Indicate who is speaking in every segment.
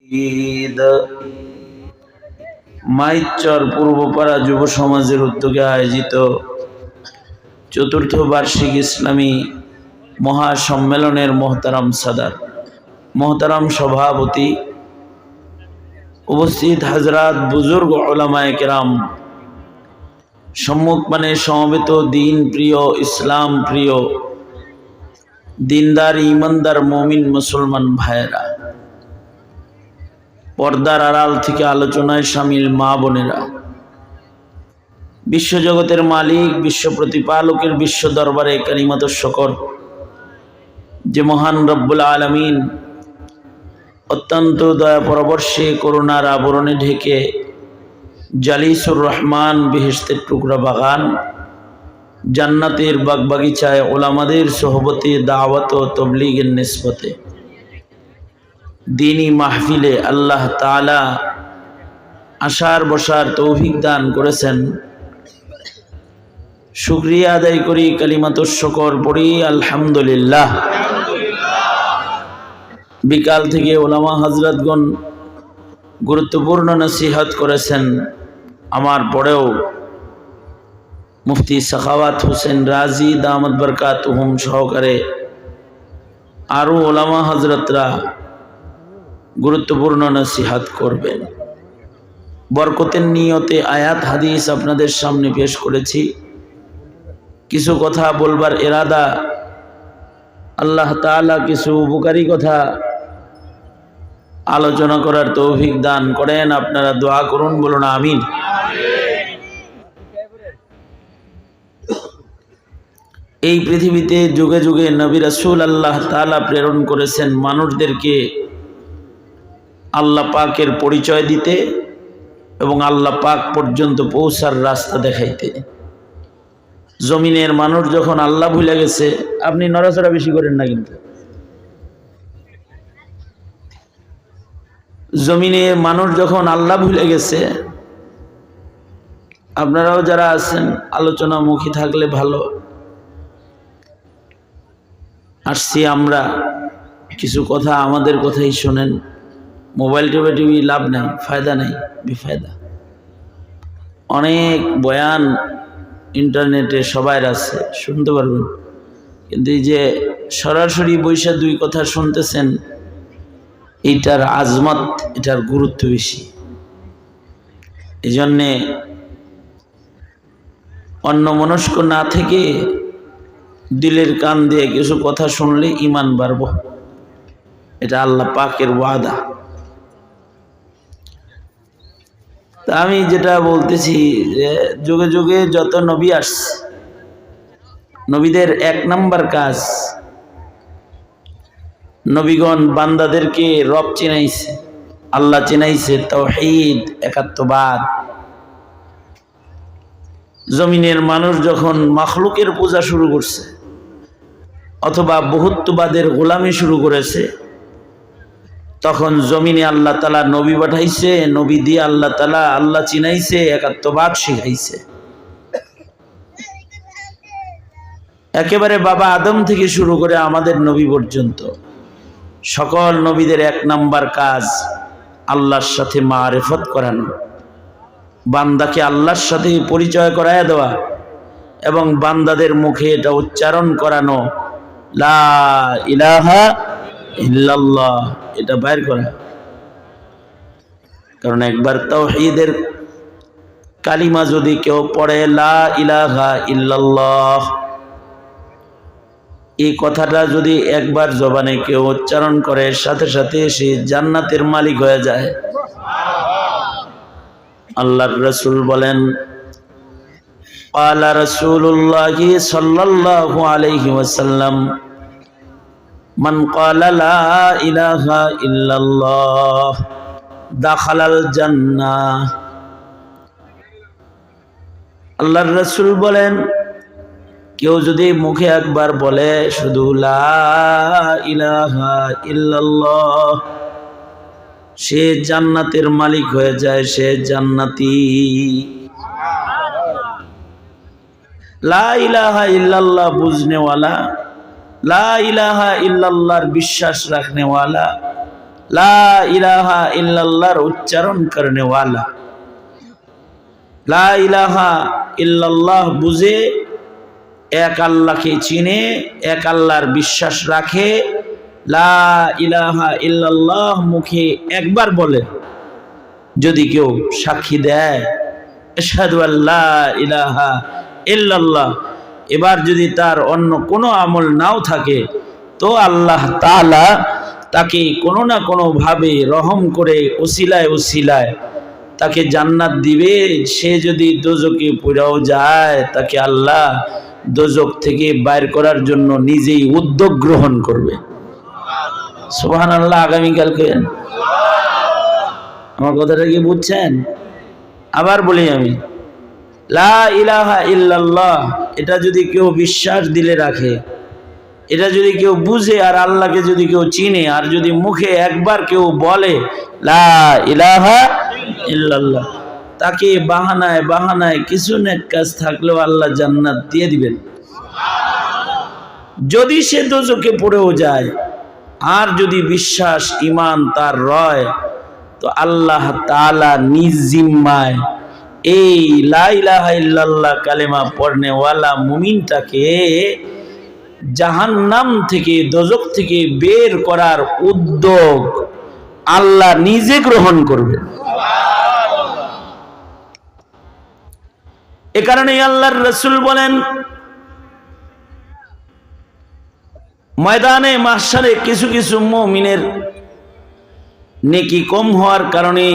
Speaker 1: ঈদ মাইচর পূর্বপাড়া যুব সমাজের উদ্যোগে আয়োজিত চতুর্থ বার্ষিক ইসলামী মহাসম্মেলনের মোহতারাম সাদার, মোহতারাম সভাপতি, উপস্থিত হাজরাত, বুজুর্গ উলামায়ে কেরাম, সম্মুখমানে সমবেত দিন প্রিয়, ইসলাম প্রিয়, দিনদার ইমানদার মুমিন মুসলমান ভাইয়েরা, পর্দার আড়াল থেকে আলোচনায় শামিল মা বোনেরা, বিশ্বজগতের মালিক, বিশ্ব প্রতিপালকের বিশ্ব দরবারে কালিমাত শকর যে মহান রব্বুল আলামিন অত্যন্ত দয়া পরবর্ষে করুণার আবরণে ঢেকে জালিসুর রহমান বেহেশতের টুকরা বাগান, জান্নাতের বাগবাগিচায় ওলামাদের সোহবতে, দাওয়াত ও তবলিগের নিসবতে দ্বীনি মাহফিলে আল্লাহ তাআলা আসার বসার তৌফিক দান করেছেন। শুকরিয়া আদায় করি, কালিমাতুশ শুকর পড়ি আলহামদুলিল্লাহ। বিকাল থেকে ওলামা হযরতগণ গুরুত্বপূর্ণ নসিহত করেছেন। আমার পরেও মুফতি সাখাওয়াত হোসেন রাজি দামাত বরকাতুহুম সহকারে আরও ওলামা হযরতরা গুরুত্বপূর্ণ নসিহত করবেন। বরকতের নিয়তে আয়াত হাদিস আপনাদের সামনে পেশ করেছি। কিছু কথা বলবার ইরাদা, আল্লাহ তাআলা কিছু উপকারী কথা আলোচনা করার তৌফিক দান করেন। আপনারা দোয়া করুন, বলুন আমিন। এই পৃথিবীতে যুগে যুগে নবী রাসূল আল্লাহ তাআলা প্রেরণ করেছেন মানুষদেরকে আল্লাহ পাকের পরিচয় দিতে এবং আল্লাহ পাক পর্যন্ত পৌঁছার রাস্তা দেখাইতে। জমিনের মানুষ যখন আল্লাহ ভুলে গেছে, আপনি নড়াচড়া বেশি করেন না, কিন্তু জমিনের মানুষ যখন আল্লাহ ভুলে গেছে, আপনারাও যারা আছেন আলোচনামুখী থাকলে ভালো। আসছি আমরা, কিছু কথা আমাদের কথাই শোনেন। মোবাইল টিভি লাভ নাই, ফায়দা নাই, বেফায়দা। অনেক বয়ান ইন্টারনেটে সবাই আছে, শুনতে পারবেন, কিন্তু এই যে সরাসরি বৈশা দুই কথা শুনতেছেন, এইটার আজমত, এটার গুরুত্ব বেশি। এই জন্যে অন্যমনস্ক না থেকে দিলের কান দিয়ে কিছু কথা শুনলে ঈমান বাড়ব, এটা আল্লাহ পাকের ওয়াদা। তা আমি যেটা বলতেছি যে যুগে যুগে যত নবী আসছে, নবীদের এক নাম্বার কাজ, নবীগণ বান্দাদেরকে রব চিনাইছে, আল্লাহ চিনাইছে, তাওহীদ, একাত্মবাদ। জমিনের মানুষ যখন মাখলুকের পূজা শুরু করছে অথবা বহুত্ববাদের গোলামি শুরু করেছে, তখন জমিনে আল্লাহ তাআলা নবী পাঠাইছে, নবী দিয়ে আল্লাহ তাআলা আল্লাহ চিনাইছে, একাত্মবাদ শিখাইছে। একেবারে বাবা আদম থেকে শুরু করে আমাদের নবী পর্যন্ত সকল নবীদের এক নাম্বার কাজ আল্লাহর সাথে মারিফত করানো, বান্দাকে আল্লাহর সাথে পরিচয় করায় দেওয়া এবং বান্দাদের মুখে এটা উচ্চারণ করানো, লা ইলাহা ইল্লাল্লাহ, এটা বাইর করা। কারণ একবার তাওহীদের কালিমা যদি কেউ পড়ে, লা ইলাহা ইল্লাল্লাহ, এই কথাটা যদি একবার জবানে কেউ উচ্চারণ করে, সাথে সাথে সে জান্নাতের মালিক হয়ে যায়। আল্লাহর রাসূল বলেন, ক্বালা রাসূলুল্লাহি সাল্লাল্লাহু আলাইহি ওয়াসাল্লাম, মান ক্বালা লা ইলাহা ইল্লাল্লাহ দাখালাল জান্নাহ। আল্লাহর রাসূল বলেন, কেউ যদি মুখে একবার বলে শুধু লা ইলাহা ইল্লাল্লাহ, সে জান্নাতের মালিক হয়ে যায়, সে জান্নাতি। লা ইলাহা ইল্লাল্লাহ বুঝনেওয়ালা, লা ইলাহা ইল্লাল্লাহর বিশ্বাস রাখনেওয়ালা, লা ইলাহা ইল্লাল্লাহর উচ্চারণ করনে ওয়ালা, লা ইলাহা ইল্লাল্লাহ বুঝে এক আল্লাহকে চিনে, এক আল্লাহর বিশ্বাস রাখে, লা ইলাহা ইল্লাল্লাহ মুখে একবার বলে, যদি কেউ সাক্ষী দেয় আশহাদু আল্লা ইলাহা ইল্লাল্লাহ, এবার যদি তার অন্য কোনো আমল নাও থাকে তো আল্লাহ তাআলা তাকে কোনো না কোনো ভাবে রহম করে ওসিলায় ওসিলায় তাকে জান্নাত দিবে। সে যদি দোজকে পড়েও যায় তাকে আল্লাহ দোজক থেকে বাইর করার জন্য নিজেই উদ্যোগ গ্রহণ করবে। সুবহানাল্লাহ। আগামীকালকে আমার কথাটা কি বুঝছেন? আবার বলি আমি, লা ইলাহা ইল্লাল্লাহ এটা যদি কেউ বিশ্বাস দিলে রাখে, এটা যদি কেউ বুঝে আর আল্লাহকে যদি কেউ চিনে, আর যদি মুখে একবার কেউ বলে লা ইলাহা ইল্লাল্লাহ, তাকে বাহানায় বাহানায় কিছু নেক কাজ থাকলেও আল্লাহ জান্নাত দিয়ে দিবেন। যদি সে দোজখে পড়েও যায় আর যদি বিশ্বাস ঈমান তার রয় তো আল্লাহ তাআলা নিজ জিম্মায় এই লা ইলাহা ইল্লাল্লাহ কালেমা পড়নে ওয়ালা মুমিনটাকে জাহান্নাম থেকে দোজখ থেকে বের করার উদ্যোগ আল্লাহ নিজে গ্রহণ করবেন। এ কারণে আল্লাহর রাসূল বলেন, ময়দানে মাহশারে কিছু কিছু মুমিনের নেকি কম হওয়ার কারণে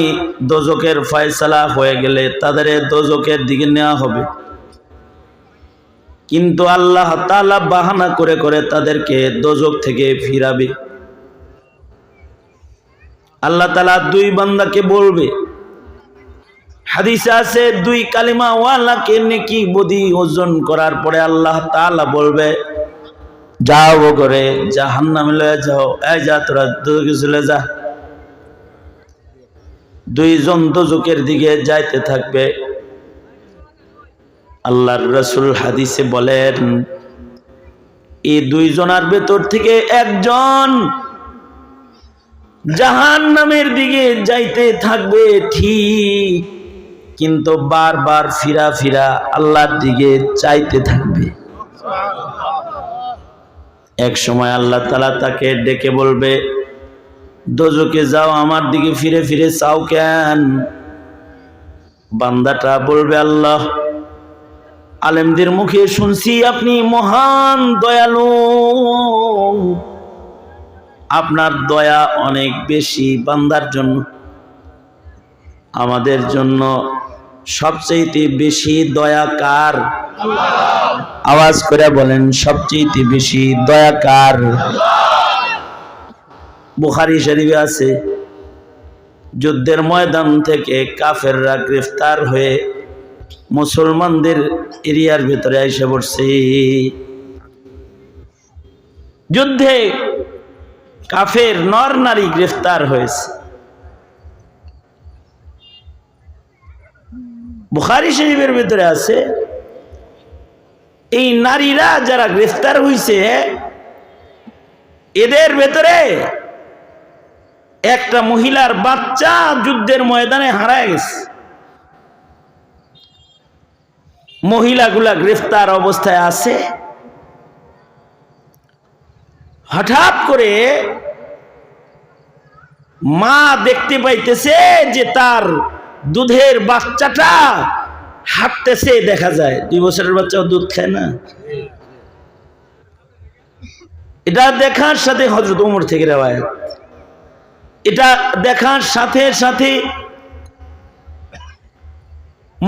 Speaker 1: দোজখের ফয়সালা হয়ে গেলে তাদের দোজখের দিকে নেওয়া হবে, কিন্তু আল্লাহ তাআলা বাহানা করে করে তাদেরকে দোজখ থেকে ফিরাবে। আল্লাহ তাআলা দুই বান্দাকে বলবে, হাদিসে আছে দুই কালিমা ওয়ালাকে নেকি বদি ওজন করার পরে আল্লাহ তাআলা বলবে, যাও করে জাহান্নামে লয়ে যাও, এই যা তোরা দোজখে চলে যা। দুইজন দোজখের দিকে যাইতে থাকবে। আল্লাহর রাসূল হাদিসে বলেন, এই দুইজনের ভেতর থেকে একজন জাহান্নামের দিকে যাইতে থাকবে ঠিক, কিন্তু বারবার ফিরা ফিরা আল্লাহর দিকে চাইতে থাকবে। এক সময় আল্লাহ তাআলা তাকে ডেকে বলবে, দোজখে যাও, আমার দিকে ফিরে ফিরে চাও কেন? বান্দাটা বলবে, আল্লাহ, আলেমদের মুখে শুনছি আপনি মহান দয়ালু, আপনার দয়া অনেক বেশি বান্দার জন্য, আমাদের জন্য সবচেয়ে বেশি দয়া কার? আওয়াজ করে বলেন, সবচেয়ে বেশি দয়া কার? বুখারী শরীফে আছে, যুদ্ধের ময়দান থেকে কাফেররা গ্রেফতার হয়ে মুসলমানদের এরিয়ার ভিতরে এসে পড়ছে। যুদ্ধে কাফের নর নারী গ্রেফতার হয়েছে। বুখারী শরীফের ভিতরে আছে, এই নারীরা যারা গ্রেফতার হয়েছে এদের ভেতরে একটা মহিলার বাচ্চা যুদ্ধের ময়দানে হারায় গেছে। মহিলাগুলা গ্রেফতার অবস্থায় আছে। হঠাৎ করে মা দেখতে পাইতেছে যে তার দুধের বাচ্চাটা হাঁটতেছে, দেখা যায় 2 বছরের বাচ্চাও দুধ খায় না। এটা দেখার সাথে হযরত ওমর থেকে রওয়ায়াত, এটা দেখার সাথে সাথে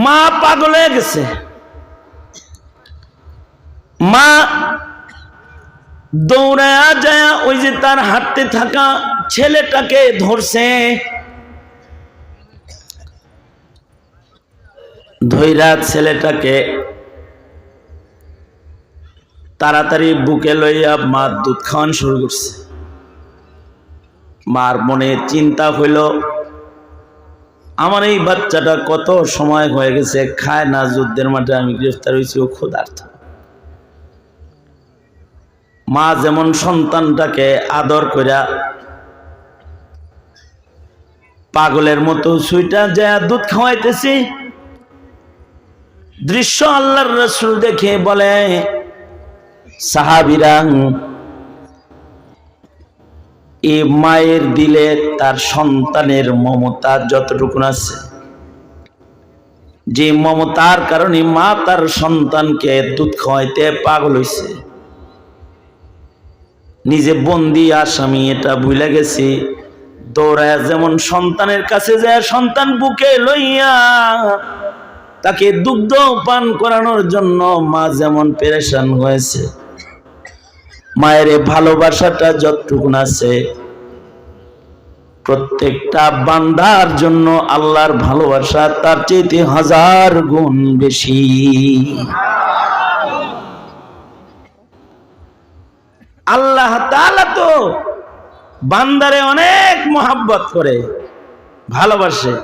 Speaker 1: মা পাগল হয়ে গেছে। মা দৌড়ায়া যায় ওই যে তার হাঁটতে থাকা ছেলেটাকে ধরছে, ধইরা ছেলেটাকে তাড়াতাড়ি বুকে লইয়া মা দুধ খাওয়ান শুরু করছে। মার মনে চিন্তা হইল, আমার এই বাচ্চাটা কত সময় হয়ে গেছে খায় না, যুদ্ধের মাঠে আমি গ্রেফতার হয়েছি, ও ক্ষুধার্ত। মা যেমন সন্তানটাকে আদর কইরা পাগলের মতো সুইটা যায় দুধ খাওয়াইতেছে। দৃশ্য আল্লাহর রাসূল দেখে বলে, সাহাবীরা, এই মায়ের দিলে তার সন্তানের মমতা যতটুকু আছে, যে মমতার কারণে মা তার সন্তানকে দুধ খাওয়াইতে পাগল হইছে। নিজে বন্দি আসামি এটা ভুলে গেছি, দৌড়ায় যেমন সন্তানের কাছে যায়, সন্তান বুকে লইয়া তাকে দুগ্ধ পান করানোর জন্য মা যেমন পেরেশান হয়েছে, মায়ের ভালোবাসাটা যতটুকু আছে প্রত্যেকটা বান্দার জন্য আল্লাহর ভালোবাসা তার চেয়ে 1000 গুণ বেশি। আল্লাহ তাআলা তো বান্দারে অনেক মোহাব্বত করে, ভালোবাসে।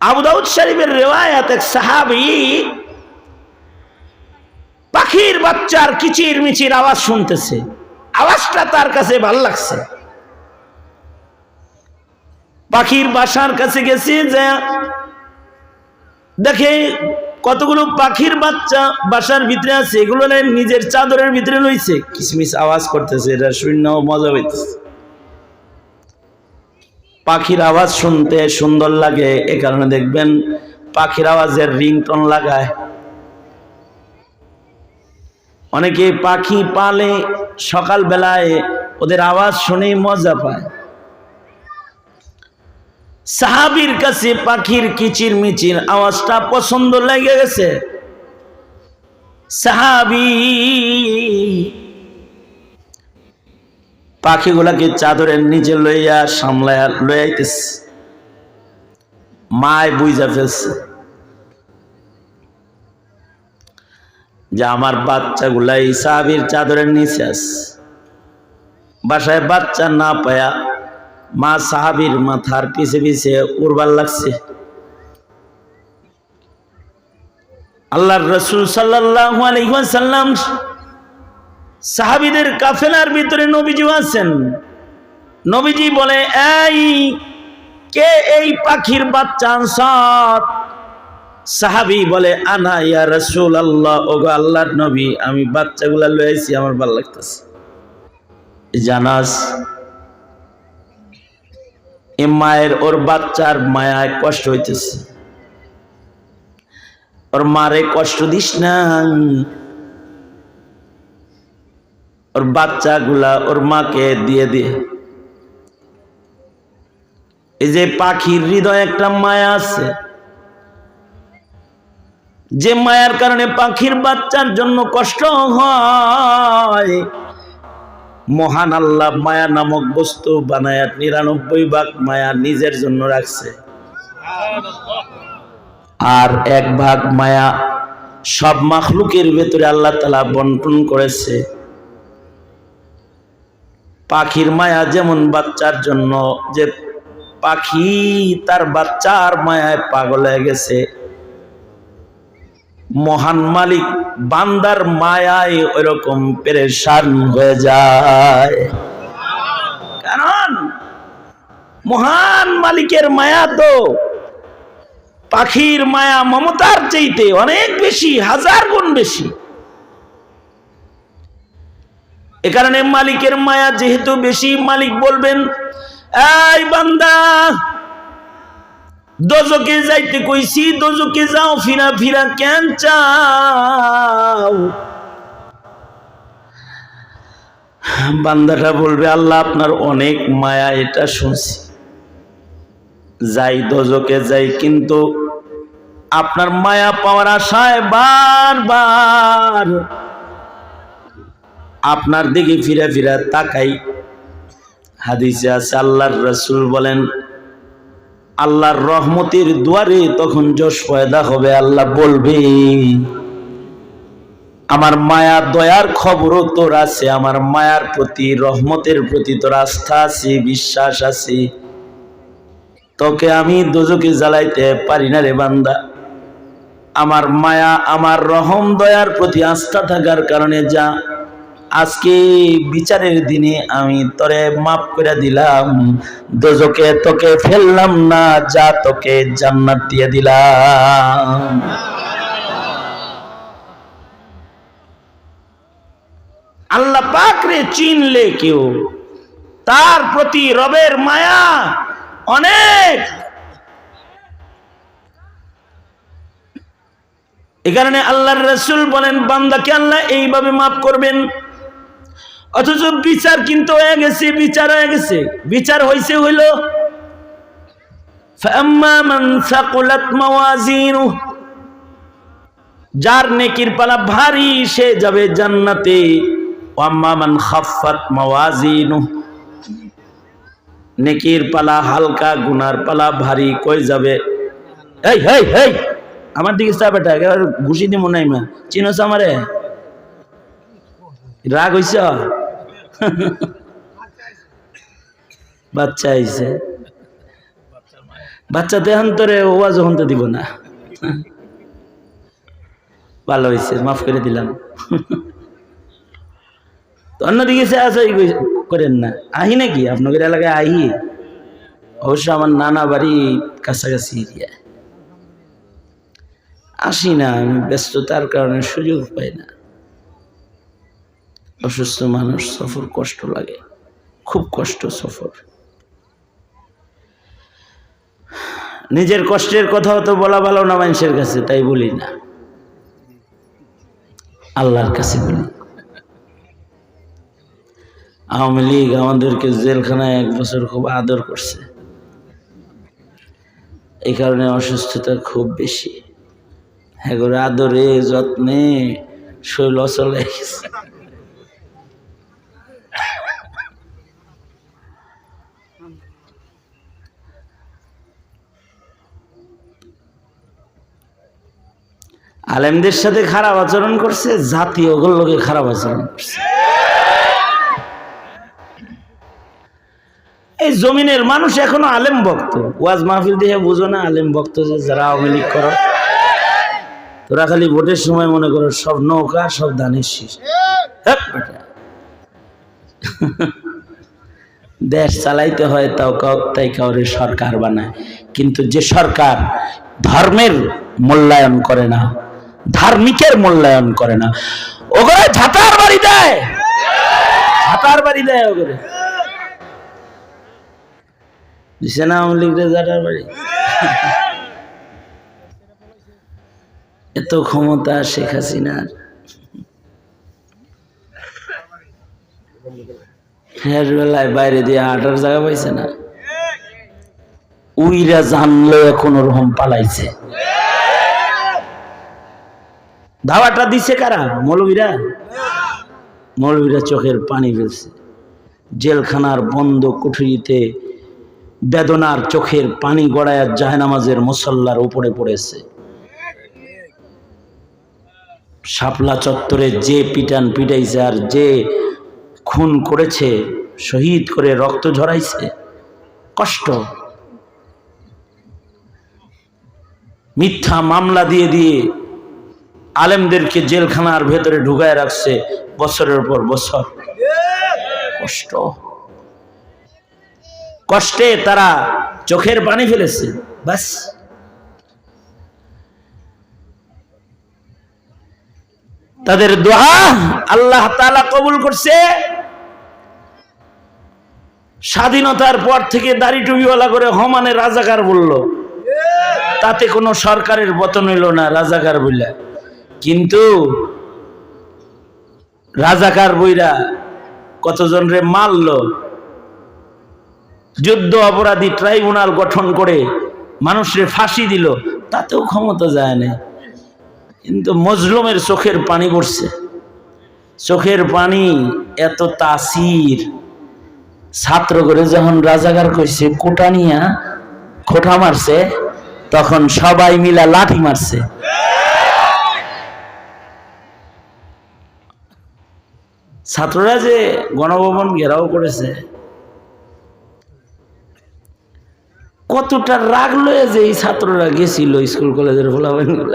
Speaker 1: আবু দাউদ শরীফের রিওয়ায়াত, এক সাহাবী পাখির বাচ্চার কিচির মিচির আওয়াজ শুনতেছে, আওয়াজটা তার কাছে ভালো লাগছে। পাখির বাসার কাছে গেছে, যে দেখে কতগুলো পাখির বাচ্চা বাসার ভিতরে আছে, এগুলো নিজের চাদরের ভিতরে লইছে, কিচমিচ আওয়াজ করতেছে, এটা শুনে মজা হইতেছে। পাখির আওয়াজ শুনতে সুন্দর লাগে, এ কারণে দেখবেন পাখির আওয়াজের রিংটোন লাগায়। অনেকে পাখি পালে, সকাল বেলায় ওদের আওয়াজ শুনে মজা পায়। সাহাবীর কাছে পাখির কিচির মিচির আওয়াজটা পছন্দ লেগে গেছে। সাহাবী পাখিগুলাকে চাদরের নিচে লইয়া সামলায়া লইয়াইতেছে। মায় বুঝা ফেলছে যে আমার বাচ্চাগুলা এই সাহাবীর চাদরের নিচে আছে। বাসায় বাচ্চা না পায়া মা সাহাবীর মাথার পিছে পিছে উড়বার লাগছে। আল্লাহর রাসূল সাল্লাল্লাহু আলাইহি ওয়াসাল্লাম সাহাবীদের কাফেলার ভিতরে নবীজি আছেন। নবীজি বলে, এই কে এই পাখির বাচ্চা আনসার? সাহাবী বলে, আনা ইয়া রাসূলুল্লাহ, ওগো আল্লাহর নবী, আমি বাচ্চাগুলা লইছি, আমার ভালো লাগতেছে। জানাস এ মায়ের ওর বাচ্চার মায়ায় কষ্ট হইতেছে, ওর মারে কষ্ট দিস না, ওর বাচ্চাগুলা ওর মাকে দিয়ে দিয়ে। এই যে পাখির হৃদয়ে একটা মায়া আছে, যে মায়ার কারণে পাখির বাচ্চার জন্য কষ্ট হয়। মহান আল্লাহ মায়া নামক বস্তু বানায় 99 ভাগ মায়া নিজের জন্য রাখছে, আর 1 ভাগ মায়া সব মাখলুকের ভেতরে আল্লাহ তাআলা বন্টন করেছে। পাখির মায়া যেমন বাচ্চার জন্য, যে পাখি তার বাচ্চার মায়ায় পাগল হয়ে গেছে, মহান মালিক বান্দার মায়ায় ওইরকম পেরেশান হয়ে যায়। কারণ মহান মালিকের মায়া তো পাখির মায়া মমতার চাইতে অনেক বেশি, 1000 গুণ বেশি। এ কারণে মালিকের মায়া যেহেতু বেশি, মালিক বলবেন, এই বান্দা, দোজকে যাইতে কইছি, দোজকে যাও, ফিরা ফিরা কেন চাও? বান্দাটা বলবে, আল্লাহ আপনার অনেক মায়া, এটা শুনছি, যাই দোজকে যাই, কিন্তু আপনার মায়া পাওয়ার আশায় বারবার আপনার দিকে ফিরা ফিরা তাকাই। হাদিসে আছে, আল্লাহর রাসূল বলেন, আল্লাহর রহমতের দুয়ারে তখন জোশ পয়দা হবে। আল্লাহ বলবে, আমার মায়া দয়ার খবরও তোর আছে, আমার মায়ার প্রতি, রহমতের প্রতি তোর আস্থা আছে, বিশ্বাস আছে, তোকে আমি দোজকে জ্বালাইতে পারি না রে বান্দা। আমার মায়া, আমার রহম দয়ার প্রতি আস্থা থাকার কারণে যা, আজকে বিচারের দিনে আমি তোরে মাফ করে দিলাম, দোজখে তোকে ফেললাম না, যা তোকে জান্নাত দিয়ে দিলাম। আল্লাহ পাক রে চিনলে কেউ, তার প্রতি রবের মায়া অনেক। এই কারণে আল্লাহর রাসূল বলেন বান্দাকে আল্লাহ এইভাবে মাফ করবেন। অথচ বিচার কিন্তু হয়ে গেছে, বিচার হয়ে গেছে, বিচার হইছে হইল ফাম্মা মান সাকুলাত মাওয়াজিনুহু, যার নেকির পালা ভারী সে যাবে জান্নাতে। ওয়াম্মা মান খাফফাত মাওয়াজিনুহু, নেকির পালা হালকা, গুনার পালা ভারী, কই যাবে? এই হেই হেই আমার দিকে চা বেটা, ঘুষি দি মনে মা চিনোস আমারে? রাগ হইছ? বাচ্চা আইছে, বাচ্চা দেহান তোরে ওয়াজ হতে দিব না। ভালো হয়েছে, মাফ করে দিলাম। অন্যদিকে সে আছে করেন না, আহি নাকি আপনাদের এলাকায়? আহি, অবশ্য আমার নানা বাড়ি কাছাকাছি এরিয়া। আসি না, আমি ব্যস্ততার কারণে সুযোগ পাই না। অসুস্থ মানুষ, সফর কষ্ট লাগে, খুব কষ্ট সফর। নিজের কষ্টের কথাও তো বলা ভালো না মানুষের কাছে, তাই বলি না, আল্লাহর কাছে বলি। আওয়ামী লীগ আমাদেরকে জেলখানায় 1 বছর খুব আদর করছে, এই কারণে অসুস্থতা খুব বেশি। হ্যাঁ, আদরে যত্নে শৈল চলে গেছে। আলেমদের সাথে খারাপ আচরণ করছে, জাতীয় লোকে খারাপ আচরণ করছে। এই জমিনের মানুষ এখনো আলেম ভক্ত। ওয়াজ মাহফিল দিয়ে বুঝো না আলেম ভক্ত যে যারা আওয়ামী লীগ করো, তোরা খালি ভোটের সময় মনে করো সব নৌকা, সব ধানের শীষ। দেশ চালাইতে হয় তাই কাউরে সরকার বানায়, কিন্তু যে সরকার ধর্মের মূল্যায়ন করে না, ধার্মিকের মূল্যায়ন করে না, ওগরে ঝাঁটার বাড়ি দেয়, ঝাঁটার বাড়ি দেয় ওগরে। দিছে না আওয়ামী লীগের ঝাঁটার বাড়ি? এত ক্ষমতা শেখ হাসিনার, হের বেলায় বাইরে দিয়ে হাঁটার জায়গা পাইছে না। উইরা জানলে কোন রকম পালাইছে। ধাওয়াটা দিছে কারা? মৌলবীরা। মৌলবীরা চোখের পানি ফেলছে, জেলখানার বন্ধ কুঠুরিতে বেদনার চোখের পানি গড়ায় জায়নামাজের মুসল্লার উপরে পড়েছে। শাপলা চত্বরে যে পিটান পিটাইছে আর যে খুন করেছে, শহীদ করে রক্ত ঝরাইছে, কষ্ট। মিথ্যা মামলা দিয়ে দিয়ে আলেমদেরকে জেলখানার ভেতরে ঢুকায় রাখছে বছরের পর বছর। কষ্ট, কষ্টে তারা চোখের পানি ফেলেছে। বাস, তাদের দোয়া আল্লাহ তাআলা কবুল করছে। স্বাধীনতার পর থেকে দাড়ি টুপিওয়ালা করে হমানে রাজাকার বলল, তাতে কোনো সরকারের পতন হইল না রাজাকার বইলা। কিন্তু রাজাকার বইরা কতজন রে মারল, যুদ্ধ অপরাধী ট্রাইব্যুনাল গঠন করে মানুষরে ফাঁসি দিল, তাতেও ক্ষমতা যায় না। কিন্তু মজলুমের চোখের পানি পড়ছে, চোখের পানি এত তাসির। ছাত্র করে যখন রাজাকার কইছে, কোটা নিয়া খোটা মারছে, তখন সবাই মিলা লাঠি মারছে। ছাত্ররা যে গণভবন ঘেরাও করেছে, কতটা রাগ লয়ে যে এই ছাত্ররা গেছিল স্কুল কলেজের ফলাফল,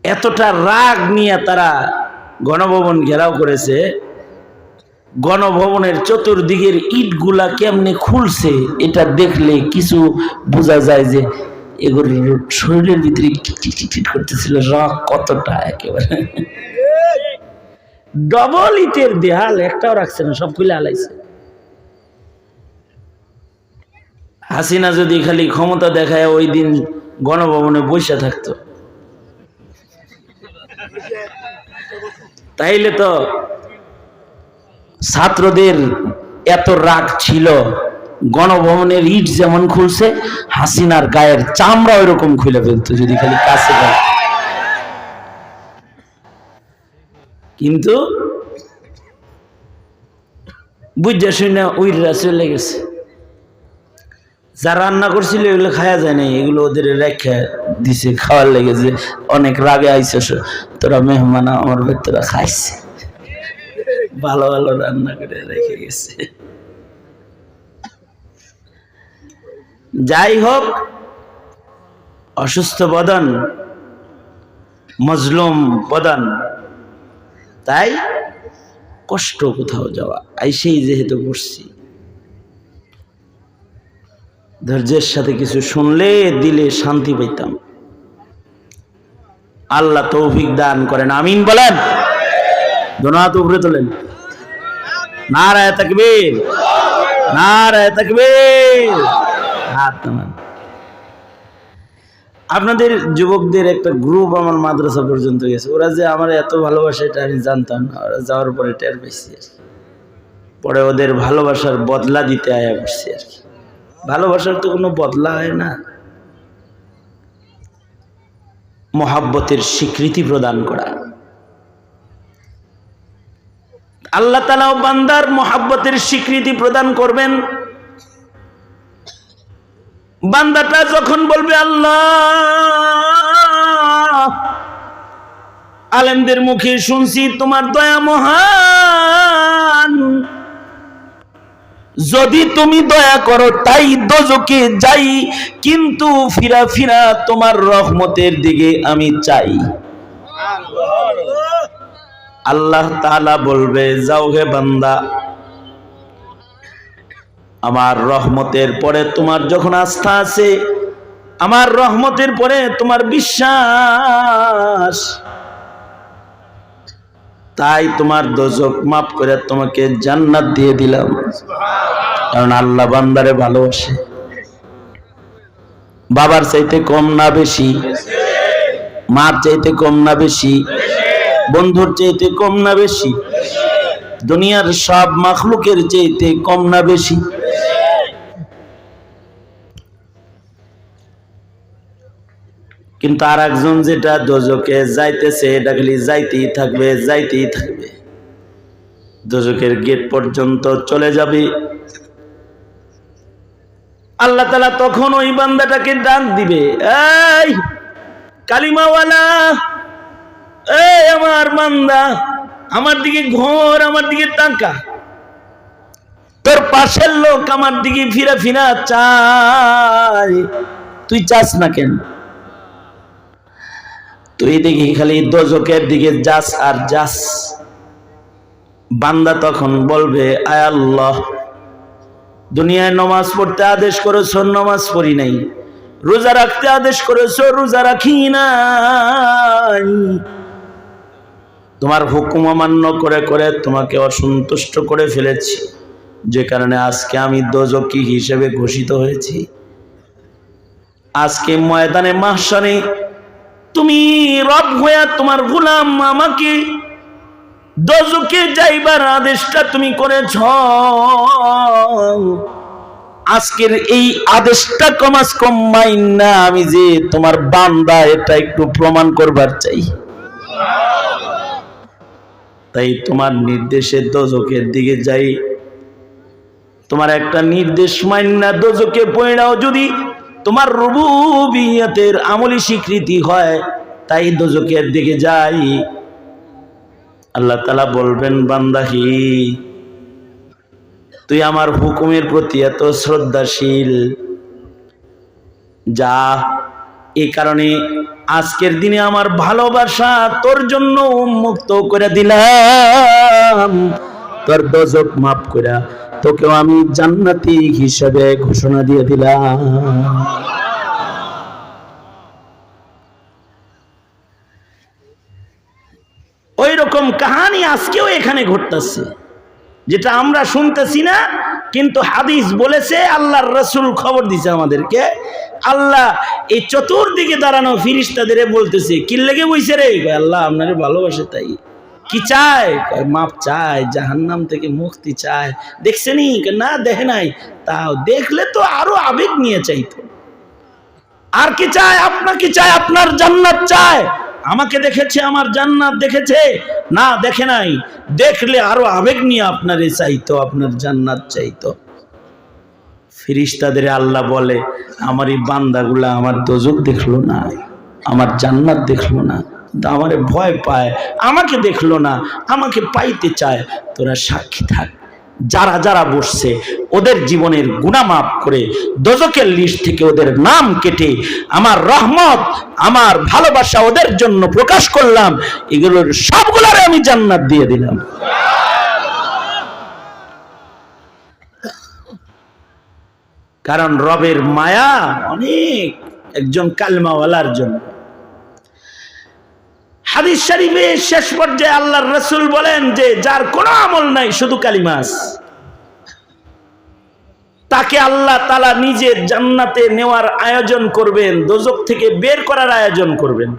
Speaker 1: এতটা রাগ নিয়ে তারা গণভবন ঘেরাও করেছে, গণভবনের চতুর্দিকের ইটগুলা কেমনে খুলছে এটা দেখলে কিছু বোঝা যায় যে এগুলো শরীরের ভিতরে কিটকিট করতেছিল, রক কতটা, একেবারে ডবল ইটের দেয়াল, একটাও রাখছে না, সব খুলে আলাইছে। হাসিনা যদি খালি ক্ষমতা দেখায় ওই দিন গণভবনে বসে থাকতো, তাইলে তো ছাত্রদের এত রাগ ছিল, গণভবনের ইট যেমন খুলছে হাসিনার গায়ের চামড়া ওইরকম খুলে ফেলতো যদি খালি কাছে যায়। কিন্তু বুঝা শুনে উইররা চলে গেছে, যা রান্না করছিল এগুলো খাওয়া যায় না, এগুলো ওদের রেখে দিছে খাওয়ার লেগেছে। অনেক রাগে আইছে, তোরা মেহমান আমার ভেতরা খাইছে, ভালো ভালো রান্না করে রেখে গেছে। যাই হোক, অসুস্থ বদন, মজলুম বদন, তাই কষ্ট কোথাও যাওয়া, আইসেই যেহেতু বসছি, ধৈর্যের সাথে কিছু শুনলে দিলে শান্তি পাইতাম। আল্লাহ তৌফিক দান করেন, আমিন বলেন। দোনো হাত উপরে তোলেন, নারায়ে তাকবীর, নারায়ে তাকবীর। হাত নামান। আপনাদের যুবকদের একটা গ্রুপ আমার মাদ্রাসা পর্যন্ত গেছে, ওরা যে আমার এত ভালোবাসে এটা আমি জানতাম না, ওরা যাওয়ার পরে টের পেয়েছি আর কি। পরে ওদের ভালোবাসার বদলা দিতে আয়া করছি আর কি। ভালোবাসার তো কোনো বদলা হয় না, মহাব্বতের স্বীকৃতি প্রদান করা। আল্লাহ তাআলা বান্দার মহাব্বতের স্বীকৃতি প্রদান করবেন। বান্দাটা যখন বলবে আল্লাহ, আলেমদের মুখে শুনছি তোমার দয়া মহান, যদি তুমি দয়া করো তাই দোজকে যাই, কিন্তু ফিরা ফিরা তোমার রহমতের দিকে আমি চাই। আল্লাহ তাআলা বলবে, যাও হে বান্দা, আমার রহমতের পরে তোমার যখন আস্থা আছে, আমার রহমতের পরে তোমার বিশ্বাস, তাই তোমার দোজখ মাফ করে তোমাকে জান্নাত দিয়ে দিলাম। কারণ আল্লাহ বান্দারে ভালোবাসে। বাবার চাইতে কম না বেশি, মার চাইতে কম না বেশি, বন্ধুর চাইতে কম না বেশি, দুনিয়ার সব মাখলুকের চাইতে কম না বেশি। কিন্তু আর একজন যেটা দোজখে যাইতেছে, এটা খালি যাইতেই থাকবে, যাইতেই থাকবে, দোজখের গেট পর্যন্ত চলে যাবে। আল্লাহ তাআলা তখন ওই বান্দাটাকে ডাক দিবে, এই কালিমাওয়ালা, এই আমার বান্দা, আমার দিকে ঘোর, আমার দিকে তাকা। তোর পাশের লোক আমার দিকে ফিরা ফিরা চায়, তুই চাস না কেন? তুই দেখি খালি দোজখের দিকে যাস আর যাস। বান্দা তখন বলবে, আয় আল্লাহ, দুনিয়ায় নামাজ পড়তে আদেশ করেছো, নামাজ পড়ি নাই, রোজা রাখতে আদেশ করেছো, রোজা রাখি নাই, তোমার হুকুম অমান্য করে করে তোমাকে অসন্তুষ্ট করে ফেলেছি, যে কারণে আজকে আমি দোজখী হিসেবে ঘোষিত হয়েছি। আজকে ময়দানে মাহশারে তুমি রব হয়ে তোমার গোলাম আমাকে দোজখে যাইবার আদেশটা তুমি করেছ। আজকের এই আদেশটা কমাস কম মাইন না, আমি যে তোমার বান্দা এটা একটু প্রমাণ করবার চাই। তাই তোমার নির্দেশে দোজখের দিকে যাই। তোমার একটা নির্দেশ মাইন্না দোজখে পড়াও যদি তোমার রুবুবিয়তের আমলি স্বীকৃতি হয়, তাই দোজখের দিকে যাই। আল্লাহ তাআলা বলবেন, বান্দাহি, তুই আমার হুকুমের প্রতি এত শ্রদ্ধাশীল, যা এই কারণে আজকের দিনে আমার ভালোবাসা তোর জন্য উন্মুক্ত করে দিলাম, তোর দোজখ মাফ করে তোকেও আমি জান্নাতি হিসেবে ঘোষণা দিয়ে দিলাম। ওই রকম কাহিনী আজকেও এখানে ঘটতেছে, যেটা আমরা শুনতেছি না, কিন্তু হাদিস বলেছে, আল্লাহর রাসূল খবর দিছে আমাদেরকে। আল্লাহ এই চতুর্দিকে দাঁড়ানো ফেরেশতাদের বলতেছে, কি লেগে বইছে রে? আল্লাহ আপনারে ভালোবাসে, তাই কি চায়? মাপ চায়, জাহান্নাম থেকে মুক্তি চায়। দেখছেনি? না দেখে নাই। তাও দেখলে তো আরো আবেগ নিয়ে চাইতো। আর কি চায়? আপনাকে চায়, আপনার জান্নাত চায়। আমাকে দেখেছে, আমার জান্নাত দেখেছে? না দেখে নাই। দেখলে আরো আবেগ নিয়ে আপনারে চাইতো, আপনার জান্নাত চাইতো। ফেরেশতাদের আল্লাহ বলে, আমার এই বান্দাগুলা আমার দোজখ দেখলো না, আমার জান্নাত দেখলো না, আমারে ভয় পায়, আমাকে দেখলো না, আমাকে পাইতে চায়। তোরা সাক্ষী থাক, যারা যারা বসছে ওদের জীবনের গুনাহ মাফ করে দোজখের লিস্ট থেকে ওদের নাম কেটে আমার রহমত, আমার ভালোবাসা ওদের জন্য প্রকাশ করলাম। এগুলোর সবগুলোরে আমি জান্নাত দিয়ে দিলাম। কারণ রবের মায়া অনেক একজন কালমাওয়ালার জন্য। হাদিস শরীফে শেষ পর্যায়ে আল্লাহর রাসূল বলেন যে যার কোনো আমল নাই, শুধু কালিমা আছে, তাকে আল্লাহ তাআলা নিজে জান্নাতে নেওয়ার আয়োজন করবেন, দোজখ থেকে বের করার আয়োজন করবেন।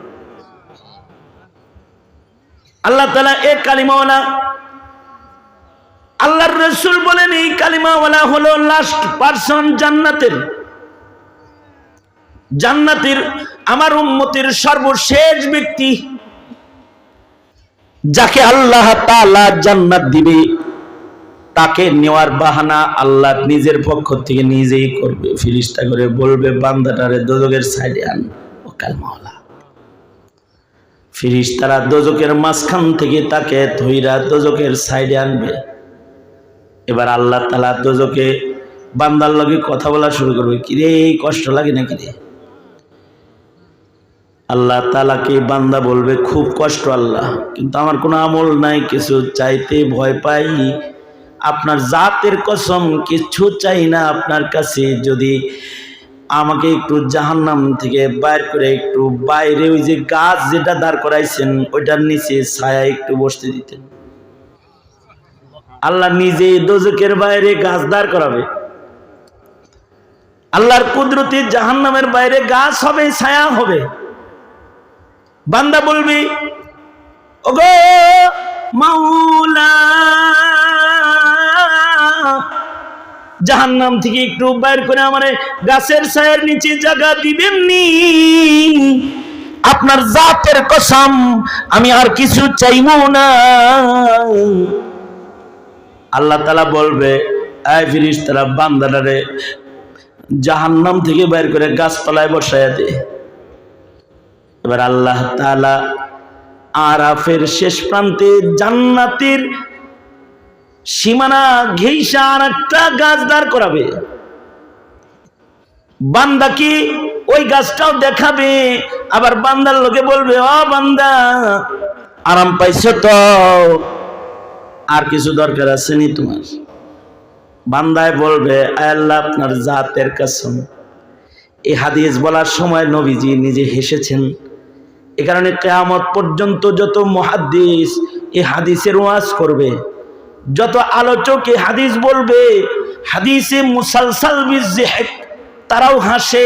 Speaker 1: আল্লাহ তাআলা এই কালিমাওয়ালা, আল্লাহর রাসূল বলেন এই কালিমাওয়ালা হলো লাস্ট পারসন জান্নাতের। জান্নাতের আমার উম্মতের সর্বশেষ ব্যক্তি, যাকে আল্লাহ তাআলা জান্নাত দিবে, তাকে নেওয়ার বাহানা আল্লাহ নিজের পক্ষ থেকে নিজেই করবে। ফেরেশতা করে বলবে, বান্দাটারে দোজখের সাইডে আন। ও কালমাওয়ালা ফেরেশতারা দোজখের মাঝখান থেকে তাকে ধইরা দোজখের সাইডে আনবে। এবার আল্লাহ তাআলা দোজখে বান্দার লগে কথা বলা শুরু করবে, কিরে কষ্ট লাগে না কিরে? আল্লাহ তাআলাকে বান্দা বলবে, খুব কষ্ট আল্লাহ, কিন্তু আমার কোনো আমল নাই, কিছু চাইতে ভয় পাই, আপনার জাতের কসম কিছু চাই না আপনার কাছে, যদি আমাকে একটু জাহান্নাম থেকে বাইর করে একটু বাইরে ওই যে গাছ যেটা দাঁড় করাইছেন ওইটার নিচে ছায়া একটু বসতে দিতেন। আল্লাহ নিজে দোজখের বাইরে গাছ দাঁড় করাবে। আল্লাহর কুদরতে জাহান্নামের বাইরে গাছ হবে, ছায়া হবে। বান্দা বলবি, ওগো মাওলা, জাহান্নাম থেকে একটু বাইর করে আমারে গাছের ছায়ার নিচে জায়গা দিবেননি? আপনার জাতের কসম আমি আর কিছু চাইবো না। আল্লাহ তাআলা বলবে, আয় ফেরেশতারা বান্দাটারে জাহান্নাম থেকে বাইর করে গাছতলায় বসায়া দে। এবার আল্লাহ তাআলা আরাফের শেষ প্রান্তে জান্নাতের সীমানা ঘেঁষা আর একটা গাছ দাঁড় করাবে। বান্দা কি ওই গাছটাও দেখাবে, আবার বান্দার লোকে বলবে, ও বান্দা আরাম পাইছো তো, আর কিছু দরকার আছে নি তোমার? বান্দায় বলবে, আল্লাহ আপনার জাতের কসম। এই হাদিস বলার সময় নবীজি নিজে হেসেছেন। এ কারণে কিয়ামত পর্যন্ত যত মুহাদ্দিস এই হাদিসের ওয়াজ করবে, যত আলোচক এই হাদিস বলবে, হাদিসে মুসালসাল বিযিহক, তারাও হাসে।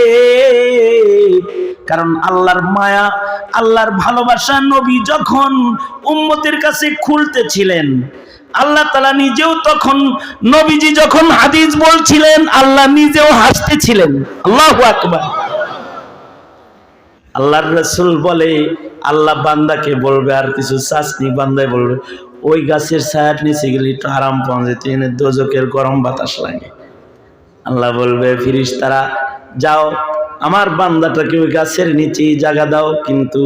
Speaker 1: কারণ আল্লাহর মায়া, আল্লাহর ভালোবাসা নবী যখন উম্মতের কাছে খুলতেছিলেন, আল্লাহ তাআলা নিজেও তখন, নবীজি যখন হাদিস বলছিলেন, আল্লাহ নিজেও হাসতেছিলেন। আল্লাহু আকবার। আল্লাহর রাসূল বলে, আল্লাহ বান্দাকে বলবে, আর কিছু চাসনি? বান্দায় বলবে, ওই গাছের ছায়ার নিচে গেলে একটু আরাম পাওয়া যেত, এনে দোজখের গরম বাতাস লাগে। আল্লাহ বলবে, ফেরেশতারা যাও, আমার বান্দাটাকে ওই গাছের নিচেই জায়গা দাও। কিন্তু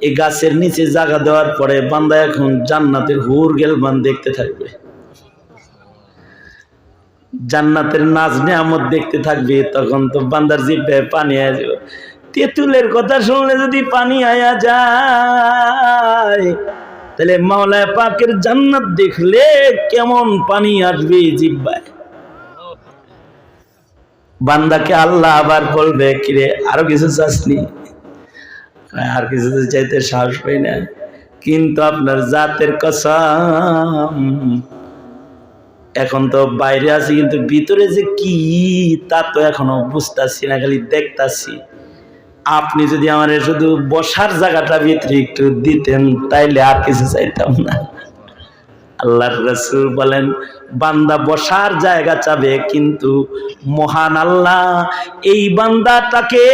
Speaker 1: এই গাছের নিচে জায়গা দেওয়ার পরে বান্দা এখন জান্নাতের হুর গেলমান দেখতে থাকবে, জান্নাতের নাজ নিয়ামত দেখতে থাকবে। তখন তো বান্দার জিহ্বায় পানি আসবে, তেঁতুলের কথা শুনলে যদি পানি আয়া যায়, তাহলে মাওলানা পাকের জান্নাত দেখলে কেমন পানি আসবে জিহ্বায়। বান্দাকে আল্লাহ আবার বলবে, কিরে আরো কিছু চাসনি? আর কিছু চাইতে সাহস পাই না, কিন্তু আপনার জাতের কসম এখন তো বাইরে আছি, কিন্তু ভিতরে যে কি তা তো এখনো বুঝতাছি না, খালি দেখতাছি। আপনি যদি আমার শুধু বসার জায়গাটা ভিতরে একটু দিতেন, তাইলে আর কিছু চাইতাম না। আল্লাহর রাসূল বলেন, বান্দা বসার জায়গা চাবে, কিন্তু মহান আল্লাহ এই বান্দাটাকে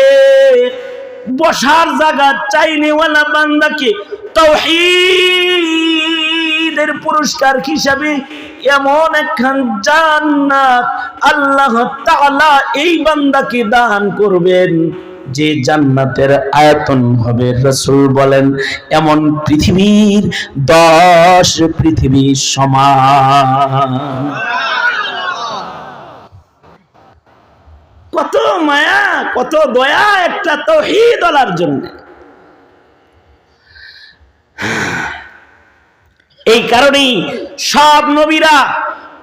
Speaker 1: বসার জায়গা চাইনেওয়ালা বান্দাকে তাওহীদের পুরস্কার হিসাবে এমন একখান জান্নাত আল্লাহ তাআলা এই বান্দাকে দান করবেন, যে জান্নাতের আয়তন হবে, রাসূল বলেন, এমন পৃথিবীর 10 পৃথিবী সমান। কত মায়া, কত দয়া একটা তাওহীদ ওয়ালার জন্য। এই কারণেই সব নবীরা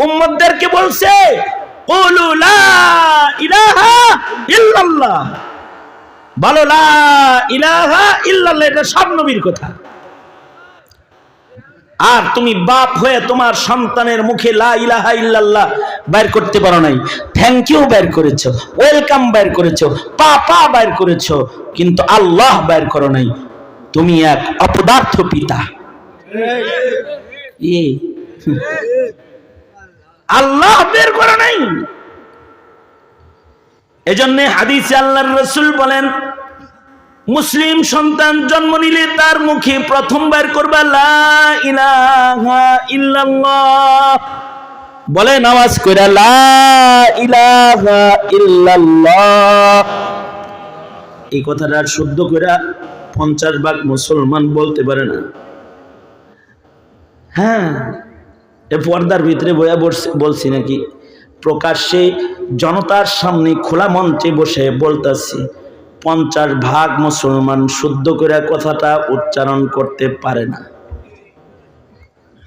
Speaker 1: উম্মতদেরকে বলছে, কুলু লা ইলাহা ইল্লাল্লাহ, বলো লা ইলাহা ইল্লাল্লাহ। এটা সব নবীর কথা। আর তুমি বাপ হয়ে তোমার সন্তানের মুখে লা ইলাহা ইল্লাল্লাহ বাইর করতে পারো নাই, থ্যাংক ইউ বাইর করেছো, ওয়েলকাম বাইর করেছো, পাপা বাইর করেছো, কিন্তু আল্লাহ বাইর করো নাই। তুমি এক অপদার্থ পিতা। আল্লাহ বের করো নাই। এজন্য হাদিসে আল্লাহর রাসূল বলেন, মুসলিম সন্তান জন্ম নিলে তার মুখে প্রথম বার করবা লা ইলাহা ইল্লাল্লাহ। বলেন আওয়াজ কইরা, লা ইলাহা ইল্লাল্লাহ। এই কথাটা শুদ্ধ কইরা 50 ভাগ মুসলমান বলতে পারে না। হ্যাঁ, এ পর্দার ভিতরে বইয়া বলছি নাকি, প্রকাশ্যে জনতার সামনে খোলা মঞ্চে বসে বলতাছি, 50 ভাগ মুসলমান শুদ্ধ করে কথাটা উচ্চারণ করতে পারে না,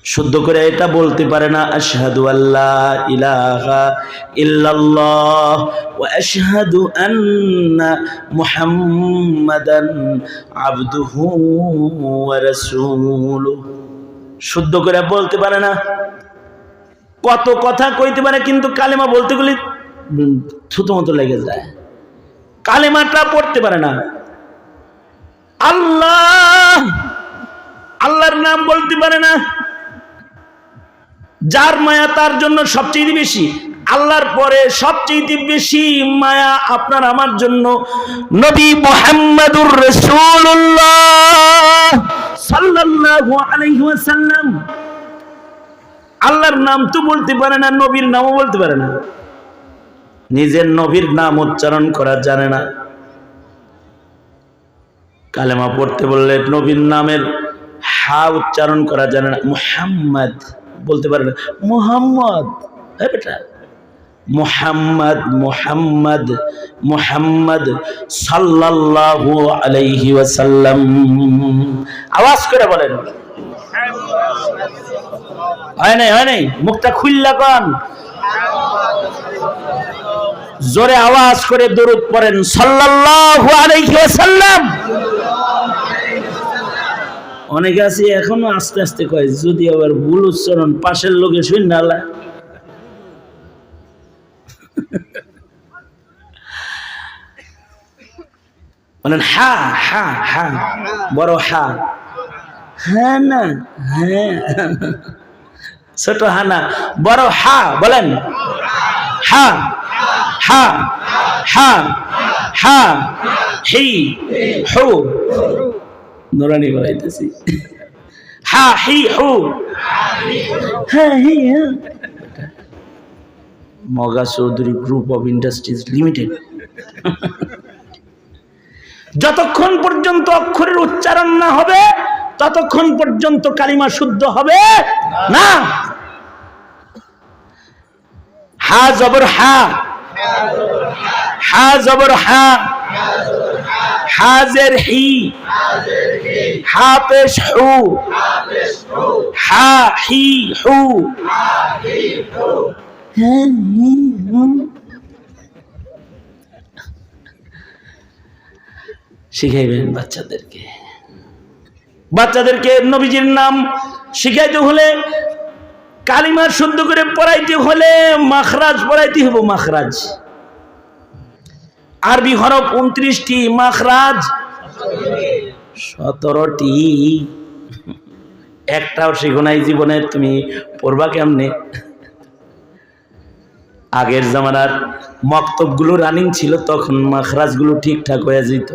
Speaker 1: শুদ্ধ করে এটা বলতে পারে না, আশহাদু আল্লা ইলাহা ইল্লাল্লাহ ওয়া আশহাদু আন্না মুহাম্মাদান আবদুহু ওয়া রাসূলুহু। শুদ্ধ করে বলতে পারে না। কত কথা কইতে পারে, কিন্তু কালেমা বলতে গেলে থুতো মতো লেগে যায়, কালেমাটা পড়তে পারে না। আল্লাহ, আল্লাহর নাম বলতে পারে না। যার মায়া তার জন্য সবচেয়ে বেশি, আল্লাহর পরে সবচেয়ে বেশি মায়া আপনার আমার জন্য নবী মুহাম্মদুর রাসূলুল্লাহ সাল্লাল্লাহু আলাইহি ওয়াসাল্লাম। আল্লাহর নাম তো বলতে পারে না, নবীর নামও বলতে পারে না, নিজের নবীর নাম উচ্চারণ করা জানে না। কালেমা পড়তে বললে নবীর নামের হা উচ্চারণ করা জানে না। মুহাম্মদ বলতে পারে না, মুহাম্মদ, হ্যাঁ বেটা, মুহাম্মদ মুহাম্মদ মুহাম্মদ সাল্লাল্লাহু আলাইহি ওয়াসাল্লাম। আওয়াজ করে বলেন, হয় নাই, হয় নাই, মুখটা খুললা কোন, জোরে আওয়াজ করে দরুদ পড়েন, সাল্লাল্লাহু আলাইহি ওয়াসাল্লাম। অনেকে আছে এখনো আস্তে আস্তে কয়, যদি আবার ভুল উচ্চারণ পাশের লোকে শুনে না। বলেন হা হা হা, বড় হা, হ্যাঁ না, হ্যাঁ, ছোট হা না, বড় হা। বলেন হা হা হা হা, হি হু, নুরানি বলাইতেছি, হা হি হু, হ্যাঁ হি হ্যাঁ। মগা Chowdhury group of industries limited. যতক্ষণ পর্যন্ত অক্ষরের উচ্চারণ না হবে, ততক্ষণ পর্যন্ত কালিমা শুদ্ধ হবে না। হা জবর হা, হা জবর হা, হাজের হি, হাপেশ হু, হা হি হু, শিখাইবেন বাচ্চাদেরকে। বাচ্চাদেরকে নবীজির নাম শিখাইতে হলে, কালিমা শুদ্ধ করে পড়াইতে হলে মাখরাজ পড়াইতে হবে। মাখরাজ আরবি হরফ 29টি, মাখরাজ 17টি। একটাও শিখো নাই জীবনে, তুমি পড়বা কেমনে? আগের জামানার মক্তবগুলো রানিং ছিল, তখন মাখরাজগুলো ঠিকঠাক হয়ে যেত।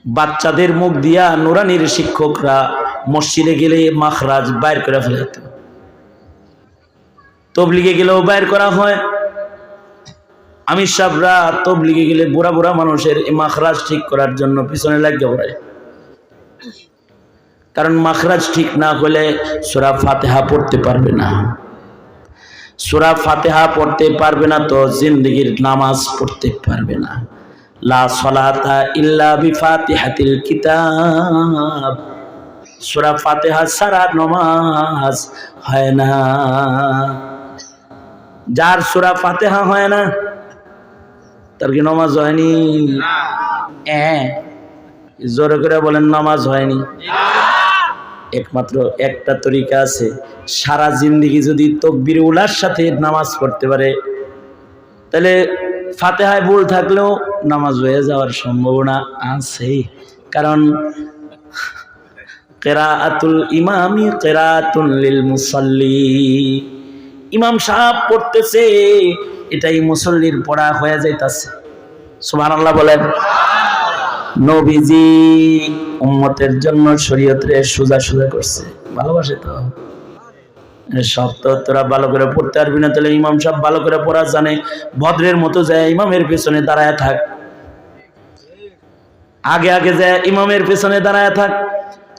Speaker 1: বাচ্চাদের মুখ দিয়া নুরানির শিক্ষকরা মসজিদে গেলে মাখরাজ বাইর করে ফেলত, তবলিগে গেলেও বাইর করা হয়। আমির সাহেবরা তবলিগে গেলে বুড়া বুড়া মানুষের এই মাখরাজ ঠিক করার জন্য পিছনে লাগিয়ে পড়ে, কারণ মাখরাজ ঠিক না হলে সূরা ফাতিহা পড়তে পারবে না। সূরা ফাতিহা পড়তে পারবে না তো জিন্দেগির নামাজ পড়তে পারবে না। লা সালাতা ইল্লা বিফাতিহাতিল কিতাব, সূরা ফাতিহা ছাড়া নামাজ হয় না। যার সূরা ফাতিহা হয় না তার কি নামাজ হয়নি? জোরে করে বলেন, নামাজ হয়নি। একমাত্র একটা তরিকা আছে, সারা জিন্দেগি যদি তাকবীর উলার সাথে নামাজ পড়তে পারে, তাহলে ফাতিহায় ভুল থাকলেও নামাজ হয়ে যাওয়ার সম্ভাবনা আছে। কারণ কিরাআতুল ইমামি কিরাআতুন লিল মুসাল্লি, ইমাম সাহেব পড়তেছে এটাই মুসল্লির পড়া হয়ে যাইতাছে। সুবহানাল্লাহ বলেন। নবীজি উম্মতের জন্য শরীয়তরে সোজা সোজা করছে, ভালোবাসে তো। সব তো তোরা ভালো করে পড়তে পারবি না, তাহলে ইমাম সাহেব ভালো করে পড়া জানে, ভদ্রের মতো যায় ইমামের পেছনে দাঁড়ায় থাক, আগে আগে যায় ইমামের পেছনে দাঁড়ায় থাক,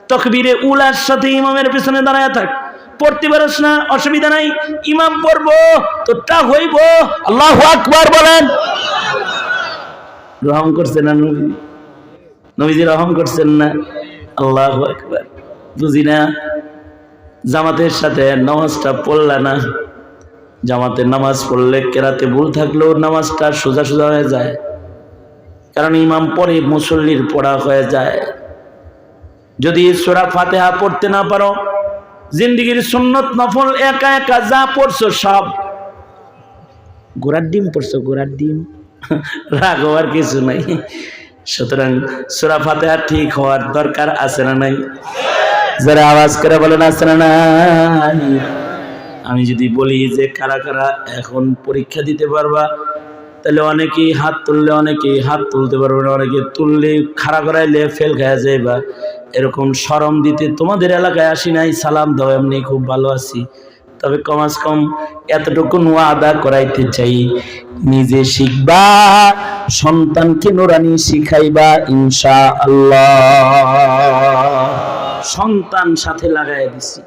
Speaker 1: তাকবীরে উলার সাথে ইমামের পেছনে দাঁড়ায় থাক। পড়তে পারছ না, অসুবিধা নাই, ইমাম পড়বো তোরটা হইব। আল্লাহু আকবার বলেন। রহম করছেন না নবী? নবীজি রহম করছেন না? আল্লাহু আকবার। বুঝি না, জামাতের সাথে নামাজটা পড়লা না, জামাতের নামাজ পড়লে কেরাতে ভুল থাকলেও নামাজটা সোজা সোজা হয়ে যায়, কারণ ইমাম পরে মুসল্লির পড়া হয়ে যায়। যদি সূরা ফাতিহা পড়তে না পারো, জিন্দেগির সুন্নত নফল একা একা যা পড়ছো সব ঘোড়ার ডিম পড়ছো, ঘোড়ার ডিম, রাগ হওয়ার কিছু নাই। সুতরাং সূরা ফাতিহা ঠিক হওয়ার দরকার আছে না নাই? যারা আওয়াজ করে বলেন আছে না নাই? আমি যদি বলি যে কারা কারা এখন পরীক্ষা দিতে পারবা, তাহলে অনেকেই হাত তুললে, অনেকেই হাত তুলতে পারবে না, অনেকে তুললে খাড়া করাইলে ফেল খাওয়া যাইবা। এরকম শরম দিতে তোমাদের এলাকায় আসি নাই, সালাম দাও, এমনি খুব ভালো আছি। তবে কমাস কম এতটুকু ওয়াদা করাইতে চাই, নিজে শিখবা, সন্তানকে নুরানি শিখাইবা ইনশাআল্লাহ। সন্তান সাথে লাগাই দিছি,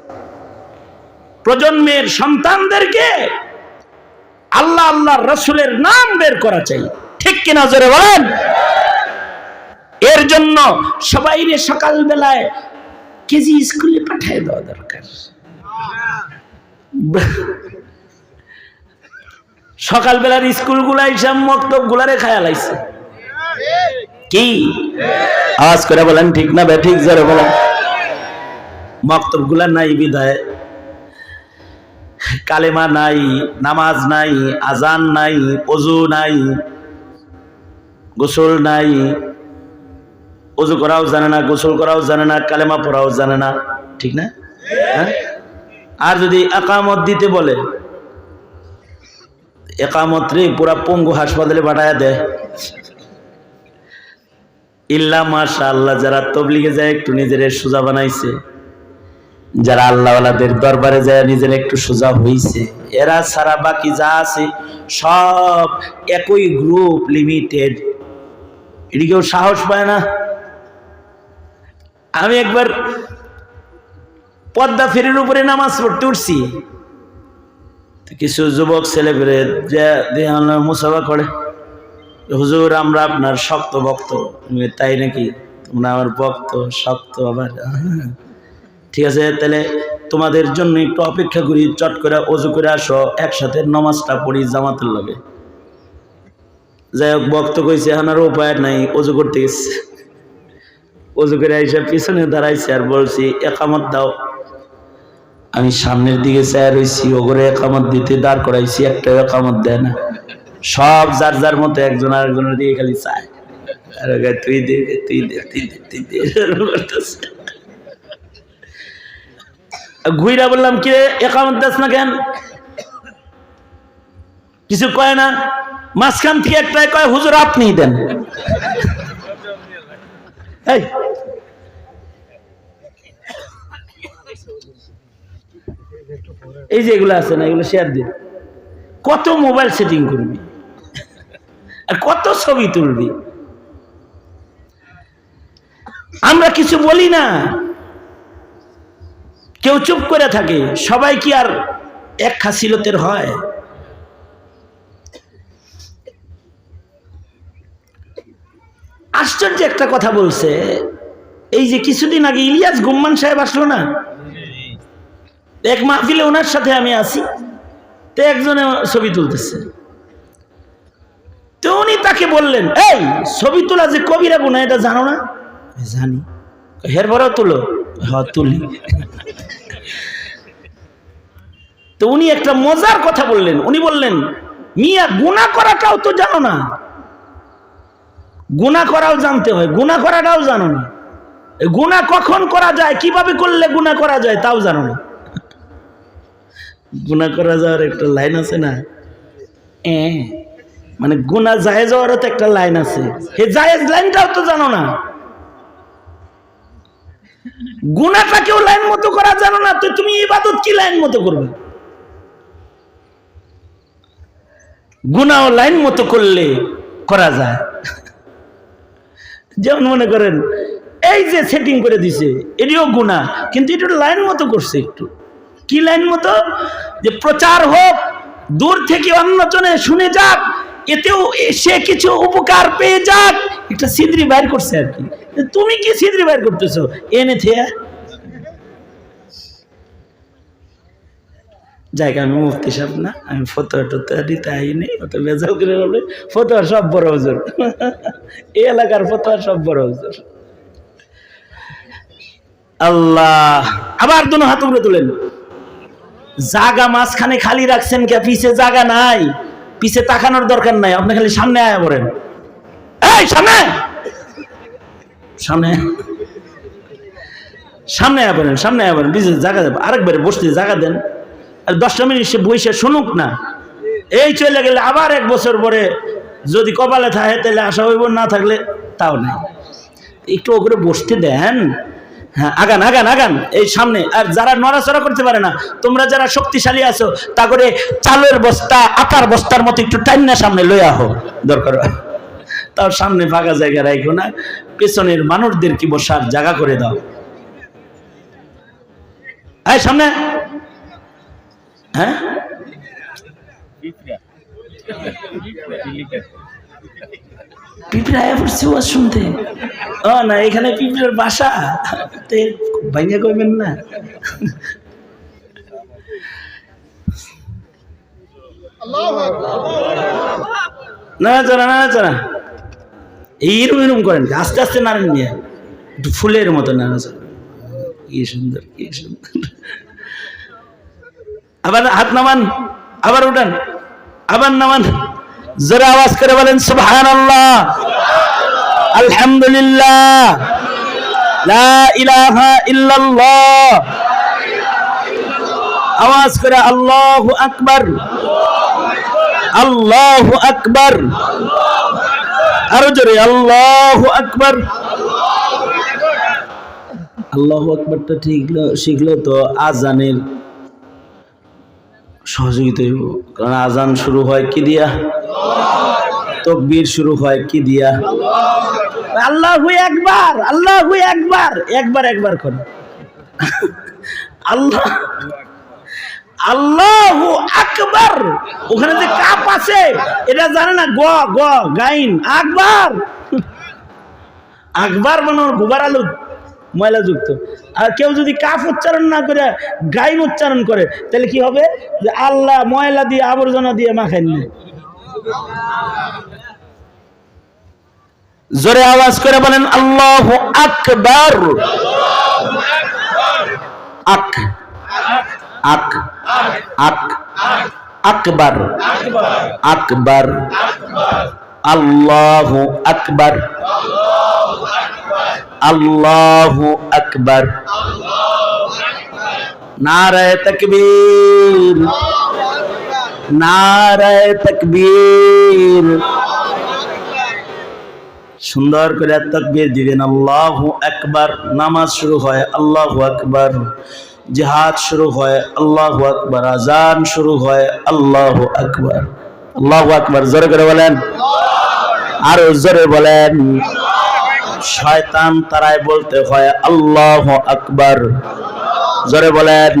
Speaker 1: প্রজন্মের সন্তানদেরকে আল্লাহ আল্লাহ রসুলের নাম বের করা চাই, ঠিক কিনা জোরে বলেন? এর জন্য সবাই সকাল বেলায় কেজি স্কুলে পাঠিয়ে দেওয়া দরকার। সকালবেলার স্কুল গুলাই সব মক্তব গুলারে খায়া লাইছে। কি আওয়াজ করে বলেন ঠিক না বে ঠিক জোরে বলেন? মক্তব গুলা নাই বিধায় কালেমা নাই, নামাজ নাই, আজান নাই, ওযু নাই, গোসল নাই, ওযু করাও জানে না, গোসল করাও জানে না, কালেমা পড়াও জানে না, ঠিক না? হ্যাঁ? আর যদি একামত দিতে বলে, একামত রে পুরা পঙ্গু হাসপাতালে পাঠায়া দেয়। ইল্লা মাশাআল্লাহ যারা তবলিগে যায় একটু নিজের সোজা বানাইছে, যারা আল্লাহওয়ালাদের দরবারে যায় নিজের একটু সোজা হইছে, এরা সারা বাকি যা আছে সব একই গ্রুপ, লিমিটেড। এদিকেও সাহস পায় না। আমি একবার পদ্মা ফেরির উপরে নামাজ পড়তে উঠছি, কিছু যুবক ছেলে পেলে যে মুসাফা করে, হুজুর আমরা আপনার শক্ত ভক্ত। তাই নাকি? তোমরা আমার ভক্ত শক্ত আবার? ঠিক আছে, তাহলে তোমাদের জন্য একটু অপেক্ষা করি, চট করে ওযু করে আসো, একসাথে নামাজটা পড়ি জামাতের লগে। যাই হোক, ভক্ত কইছে এখন আর উপায় নাই, ওযু করতে গেছে। ওযু করে আইসা পিছনে দাঁড়াইছে আর বলছি একামত দাও। আমি সামনের দিকে চায় রয়েছি, ওগরে একামত দিতে দাঁড় করাইছি, একটা একামত দেয় না। সব যার যার মতো একজন আরেকজনের দিকে খালি চায়, আর তুই দে তুই দে তুই দে তুই দে। ঘুইরা বললাম কি একামত দাস না কেন? কিছু কয় না। মাঝখান থেকে একটাই কয় হুজুর আপনিই দেন। এই যে এগুলো আছে না, এগুলো শেয়ার দিন। কত মোবাইল সেটিং করবি আর কত ছবি তুলবি? আমরা কিছু বলি না, কেউ চুপ করে থাকে। সবাই কি আর এক খাসিলতের হয়? আশ্চর্য একটা কথা বলছে, এই যে কিছুদিন আগে ইলিয়াস গুম্মান সাহেব আসলো না, এক মাহফিলে ওনার সাথে আমি আছি, তো একজনে ছবি তুলতেছে, তো উনি তাকে বললেন এই ছবি তোলা যে কবিরা গুনাহ এটা জানো না? জানি। হের ভরাও তুলো? হ্যাঁ তুলি। তো উনি একটা মজার কথা বললেন, উনি বললেন মিয়া গুনাহ করাটাও তো জানো না, গুনাহ করাও জানতে হয়, গুনাহ করাটাও জানো না, গুনাহ কখন করা যায়, কিভাবে করলে গুনাহ করা যায় তাও জানো না। গুনাহ করা যাওয়ার একটা লাইন আছে না, মানে গুনাহ জায়েজ হওয়ারও তো একটা লাইন আছে, হে জায়েজ লাইনটাও তো জানো না। গুনাহটাকেও লাইন মতো করা জানো না, তো তুমি ইবাদত কি লাইন মতো করবে? গুনাহ লাইন মতো করলে করা যায়। যেমন মনে করেন এই যে সেটিং করে দিছে এটিও গুনাহ, কিন্তু এটা লাইন মতো করছে। একটু কি লাইন মতো? যে প্রচার হোক, দূর থেকে অন্যজনে শুনে যাক, এতেও সে কিছু উপকার পেয়ে যাক, একটা সিদ্রি বাইর করছে আর কি। তুমি কি সিদ্রি বাইর করতেছো এনে থেকে? জায়গা আমি মুফতি সাহেব না, আমি ফতোয়া টতোয়া দিতে আইনি, অত বেজাল করে বলবে ফতোয়া সব বড় হুজুর। এই এলাকার ফতোয়া সব বড় হুজুর। আল্লাহ। আবার দুনো হাত উপরে তুলেন। জায়গা মাঝখানে খালি রাখছেন কে? পিছে জায়গা নাই, পিছে তাকানোর দরকার নাই, আপনি খালি সামনে আয়া পড়েন। এই সামনে সামনে সামনে আয়া পড়েন, সামনে আয়া পড়েন, পিছে জায়গা দেন, আরেকবারে বসতে জায়গা দেন। আর 10টা মিনিট সে বইসে শুনুক না। এই চলে গেলে আবার 1 বছর পরে যদি কপালে থাকে তাহলে আশা হইব, না থাকলে তাও নাই। একটু ওগুলো বসতে দেন। হ্যাঁ আগান আগান আগান, এই সামনে। আর যারা নড়াচড়া করতে পারে না, তোমরা যারা শক্তিশালী আছো, তা করে চালের বস্তা আটার বস্তার মতো একটু টাইনা সামনে লইয়া হোক দরকার, তার সামনে ফাঁকা জায়গা রাখো না, পেছনের মানুষদের কি বসার জায়গা করে দাও। এই সামনে। হ্যাঁ পিঁপড়া আয়া পড়ছে ওয়াজ শুনতে? ও না, এখানে পিঁপড়ার বাসা, ভাইয়া কইবেন না। নাড়াচড়া নাড়াচড়া এইরকম এরকম করেন, আস্তে আস্তে নাড়েন নিয়ে, একটু ফুলের মতো নাড়াচড়া। কি সুন্দর কি সুন্দর। আবার হাত নামান, আবার উঠান, আবার নামান। জোরে আওয়াজ করে বলেন সুবহানাল্লাহ, আলহামদুলিল্লাহ, লা ইলাহা ইল্লাল্লাহ। আওয়াজ করে আল্লাহু আকবার, আল্লাহু আকবার। আরো জোরে আল্লাহু আকবার। আল্লাহু আকবারটা ঠিক শিখলে তো আজানের সহযোগিতা হইব, কারণ আজান শুরু হয় কি দিয়া? তাকবীর শুরু হয় কি দিয়া? আল্লাহু আকবার, আল্লাহু আকবার। একবার একবার করে আল্লাহ আল্লাহু আকবার, ওখানে যে কাপ আছে এটা জানে না, গ গ গাইন আকবার। আকবার মানে গোবার আলু ময়লা যুক্ত। আর কেউ যদি কাফ উচ্চারণ না করে গাইন উচ্চারণ করে তাহলে কি হবে? যে আল্লাহ ময়লা দিয়ে আবর্জনা দিয়ে মাখেন না। জোরে আওয়াজ করে বলেন আল্লাহু আকবার। আক আক আক আকবার আকবার আল্লাহু আকবার আল্লাহু আকবার। নারায়ে তাকবীর নারায়ে তাকবীর। সুন্দর করে তাকবীর দিবেন আল্লাহু আকবার। নামাজ শুরু হয় আল্লাহু আকবার, জিহাদ শুরু হয় আল্লাহু আকবার, আজান শুরু হয় আল্লাহু আকবার। আল্লাহু আকবার জোরে করে বলেন, আরো জোরে বলেন। শয়তান তারাই বলতে হয় আল্লাহু আকবার, জোরে বলেন।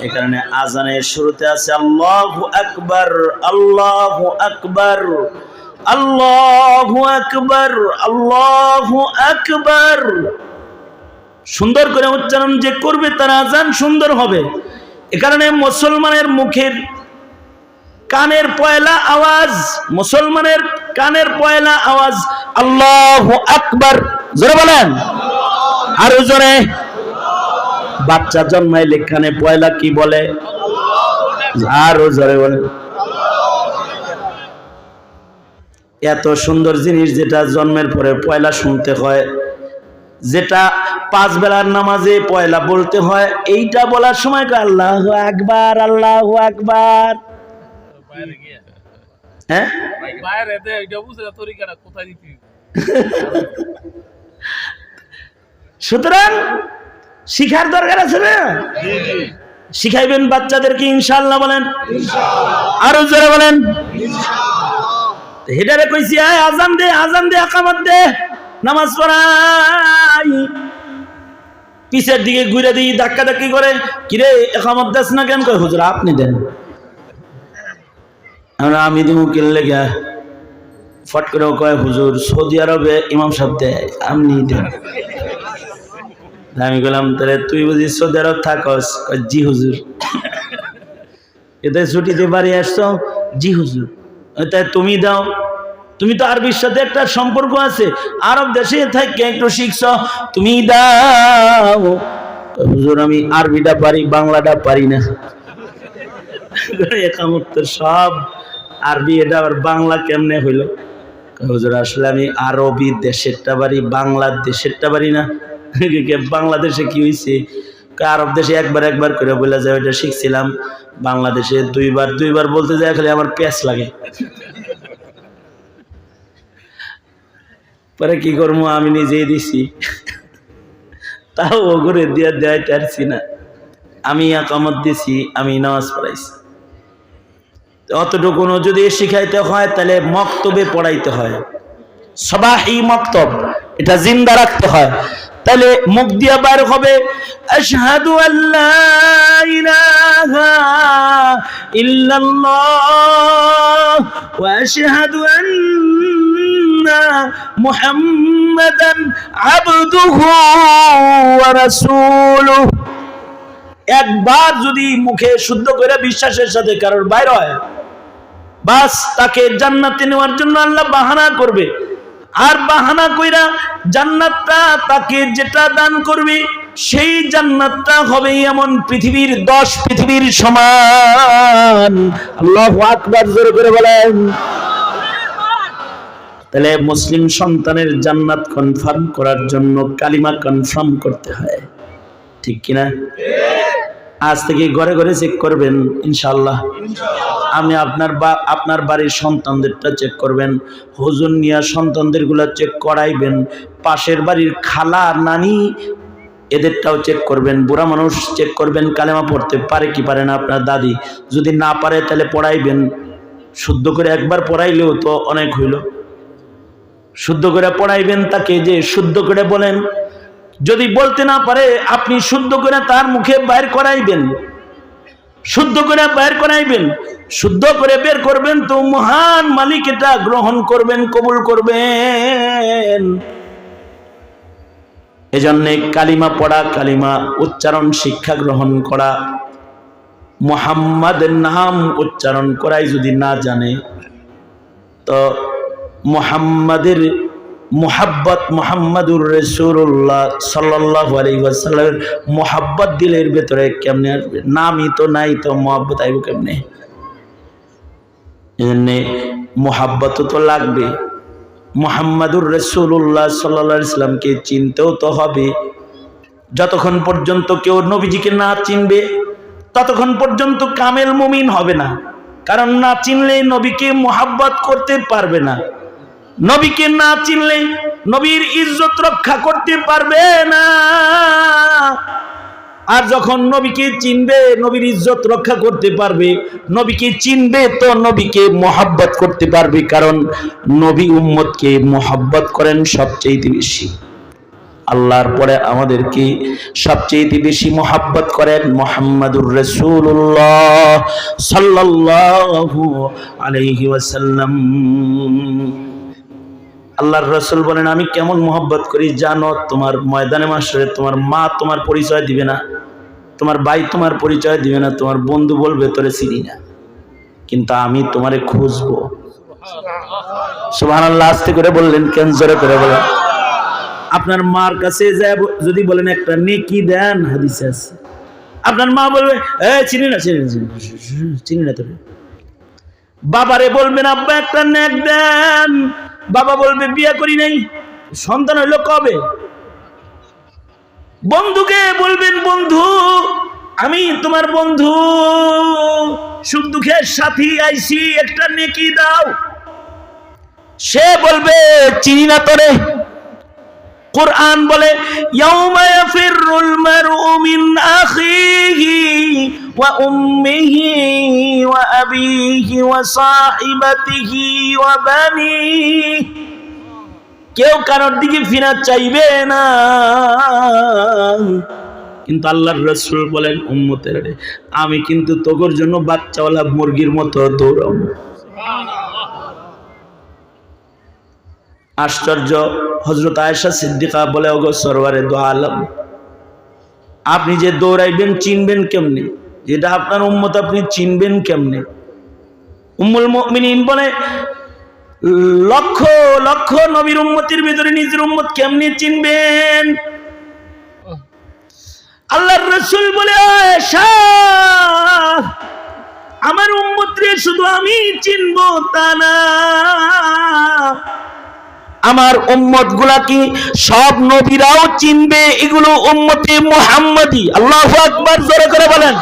Speaker 1: এই কারণে আজানের শুরুতে আছে আল্লাহু আকবার আল্লাহু আকবার আল্লাহু আকবার আল্লাহু আকবার। সুন্দর করে উচ্চারণ যে করবে তার আজান সুন্দর হবে। এ কারণে মুসলমানের মুখের কানের পয়লা আওয়াজ, মুসলমানের কানের পয়লা আওয়াজ আল্লাহু আকবার, জোরে বলেন আরো জোরে। বাচ্চা জন্মাইলে কানে পয়লা কি বলে? আরো জোরে বলেন। এত সুন্দর জিনিস যেটা জন্মের পরে পয়লা শুনতে হয়, যেটা 5 বেলার নামাজে পয়লা বলতে হয়, এইটা বলার সময় আল্লাহু আকবার আল্লাহু আকবার। হ্যাঁ সুতরাং শিখার দরকার আছে না? শিখাইবেন বাচ্চাদেরকে ইনশাআল্লাহ বলেন, আরো জোরে বলেন। হেডারে কইছি আজান দে আজান দে আকামত দে নামাজ পড়াই, পিছের দিকে ঘুরে দিই ধাক্কা ধাক্কি করে, কিরে একামত দাস না কেন? কয় হুজুর আপনি দেন। আমি দিমু কিনলে গা ফট করে কয় হুজুর সৌদি আরবে ইমাম সাহেব দেয়, আপনি দেন। আমি বললাম তাহলে তুই বুঝি সৌদি আরব থাকস? জি হুজুর। এতে ছুটিতে বাড়ি আসছো? জি হুজুর। তাই তুমি দাও, তুমি তো আরবির সাথে একটা সম্পর্ক আছে, আরব দেশে থেকে একটু শিখছ, তুমি দাও। হুজুর আমি আরবিটা পারি বাংলাটা পারি না। একামত তো সব আরবি, এটা আবার বাংলা কেমনে হইল? হুজুর আসলে আমি আরবি দেশেরটা পারি বাংলাদেশেরটা পারি না। বাংলাদেশে কি হয়েছে? আরব দেশে একবার করে বলে যায় ওইটা শিখছিলাম, বাংলাদেশে দুইবার বলতে যায় খালি আমার প্যাঁচ লাগে। পরে কি করবো, আমি নিজেই দিছি, তাও ও করে দিয়ে দেয় পারছি না। আমি একামত দিছি, আমি নামাজ পড়াইছি। অতটুকুনো যদি শিখাইতে হয় তাহলে মক্তবে পড়াইতে হয়, সবাহি মক্তব, এটা জিন্দা রাখতে হয়। তাহলে মুখ দিয়া বাইর হবে আশহাদু আল্লা ইলাহা ইল্লাল্লাহ ওয়া আশহাদু আন্না মুহাম্মাদান আবদুহু ওয়া রাসূলুহু। একবার যদি মুখে শুদ্ধ করে বিশ্বাসের সাথে কারোর বাইর হয়, বাস তাকে জান্নাতে নেওয়ার জন্য আল্লাহ বাহানা করবে। আর বাহানা কইরা জান্নাতটা তাকে যেটা দান করবে সেই জান্নাতটা হবে এমন পৃথিবীর 10 পৃথিবীর সমান। আল্লাহু আকবার জোরে করে বলেন। তাহলে মুসলিম সন্তানের জান্নাত কনফার্ম করার জন্য কালিমা কনফার্ম করতে হয়, ঠিক কিনা? আজ থেকে ঘরে ঘরে চেক করবেন ইনশাআল্লাহ। আমি আপনার বাড়ির সন্তানদেরটা চেক করবেন, হুজুর নিয়া সন্তানদের গুলা চেক করাইবেন, পাশের বাড়ির খালা নানি এদেরটাও চেক করবেন, বুড়া মানুষ চেক করবেন কালেমা পড়তে পারে কি পারে না। আপনার দাদি যদি না পারে তাহলে পড়াইবেন, শুদ্ধ করে একবার পড়াইলেও তো অনেক হইল। শুদ্ধ করে পড়াইবেন তাকে, যে শুদ্ধ করে বলেন। যদি বলতে না পারে আপনি শুদ্ধ করে তার মুখে বাইর করাইবেন। শুদ্ধ করে বের করাইবেন, শুদ্ধ করে বের করবেন তো মহান মালিক এটা গ্রহণ করবেন, কবুল করবেন। এজন্য কালিমা পড়া, কালিমা উচ্চারণ শিক্ষা গ্রহণ করা, মুহাম্মাদের নাম উচ্চারণ করাই যদি না জানে তো মুহাম্মাদের মুহাব্বত, মুহাম্মাদুর রাসূলুল্লাহ সাল্লাল্লাহু আলাইহি ওয়াসাল্লামের মুহাব্বত দিলের ভেতরে কেমনে আসবে? নামই তো নাই, তো মুহাব্বত আইব কেমনে? এজন্য মুহাব্বত তো লাগবে। মুহাম্মাদুর রাসূলুল্লাহ সাল্লাল্লাহু আলাইহি ওয়াসাল্লামকে চিনতেও তো হবে। যতক্ষণ পর্যন্ত কেউ নবীজিকে না চিনবে ততক্ষণ পর্যন্ত কামেল মুমিন হবে না। কারণ না চিনলে নবীকে মুহাব্বত করতে পারবে না, নবীকে না চিনলে নবীর ইজ্জত রক্ষা করতে পারবে না। আর যখন নবীকে চিনবে নবীর ইজ্জত রক্ষা করতে পারবে, নবীকে চিনবে তো নবীকে মুহাব্বত করতে পারবে। কারণ নবী উম্মতকে মুহাব্বত করেন সবচেয়ে বেশি। আল্লাহর পরে আমাদেরকে সবচেয়ে বেশি মুহাব্বত করেন মুহাম্মাদুর রাসূলুল্লাহ সাল্লাল্লাহু আলাইহি ওয়াসাল্লাম। আল্লাহর রাসূল বলেন আমি কেমন মুহাব্বত করি জানো? তোমার ময়দানে মাশরে তোমার মা তোমার পরিচয় দিবে না, তোমার ভাই তোমার পরিচয় দিবে না, তোমার বন্ধু বলবে তোরে চিনি না, কিন্তু আমি তোমারে খুঁজবো। সুবহানাল্লাহ। আস্তে করে বললেন কেন? জোরে করে বলেন। আপনার মার কাছে যায় যদি বলেন একটা নেকি দেন, হাদিসে আছে আপনার মা বলবে চিনি না, চিনি না তোরে। বাবারে বলবেন আব্বা একটা নেক দেন, বাবা বলবে বিয়ে করি নাই, সন্তান হইলো কবে? বন্ধুকে বলবেন বন্ধু আমি তোমার বন্ধু, সুখ দুঃখের সাথী আইছি, একটা নেকি দাও, সে বলবে চিনি না তোরে। কুরআন বলে ইয়াউমা ইয়াফিরুল মারউ মিন আখিহি ওয়া উম্মিহি ওয়া আবিহি ওয়া সাহিবাতিহি ওয়া বানিহি। কেউ কারোর দিকে ফিরা চাইবে না, কিন্তু আল্লাহর রাসূল বলেন উম্মতেরা আমি কিন্তু তোর জন্য বাচ্চাওয়ালা মুরগির মতো দৌড়াবো। আশ্চর্য। হযরত আয়েশা সিদ্দিকা বলে ওগো সরওয়ারে দো আলম আপনি যে দৌড়াইবেন চিনবেন কেমনে? এটা আপনার উম্মত, আপনি চিনবেন কেমনে? উম্মুল মুমিনিন বলে লক্ষ লক্ষ নবীর উম্মতের ভিতরে নিজের উম্মত কেমনে চিনবেন? আল্লাহর রাসূল বলে আয়েশা আমার উম্মতরে শুধু আমি চিনবো তা না, আমার উম্মত গুলা কি সব নবীরাও চিনবে, এগুলো উম্মতে মুহাম্মাদি। আল্লাহু আকবার, জোরে করে বলেন।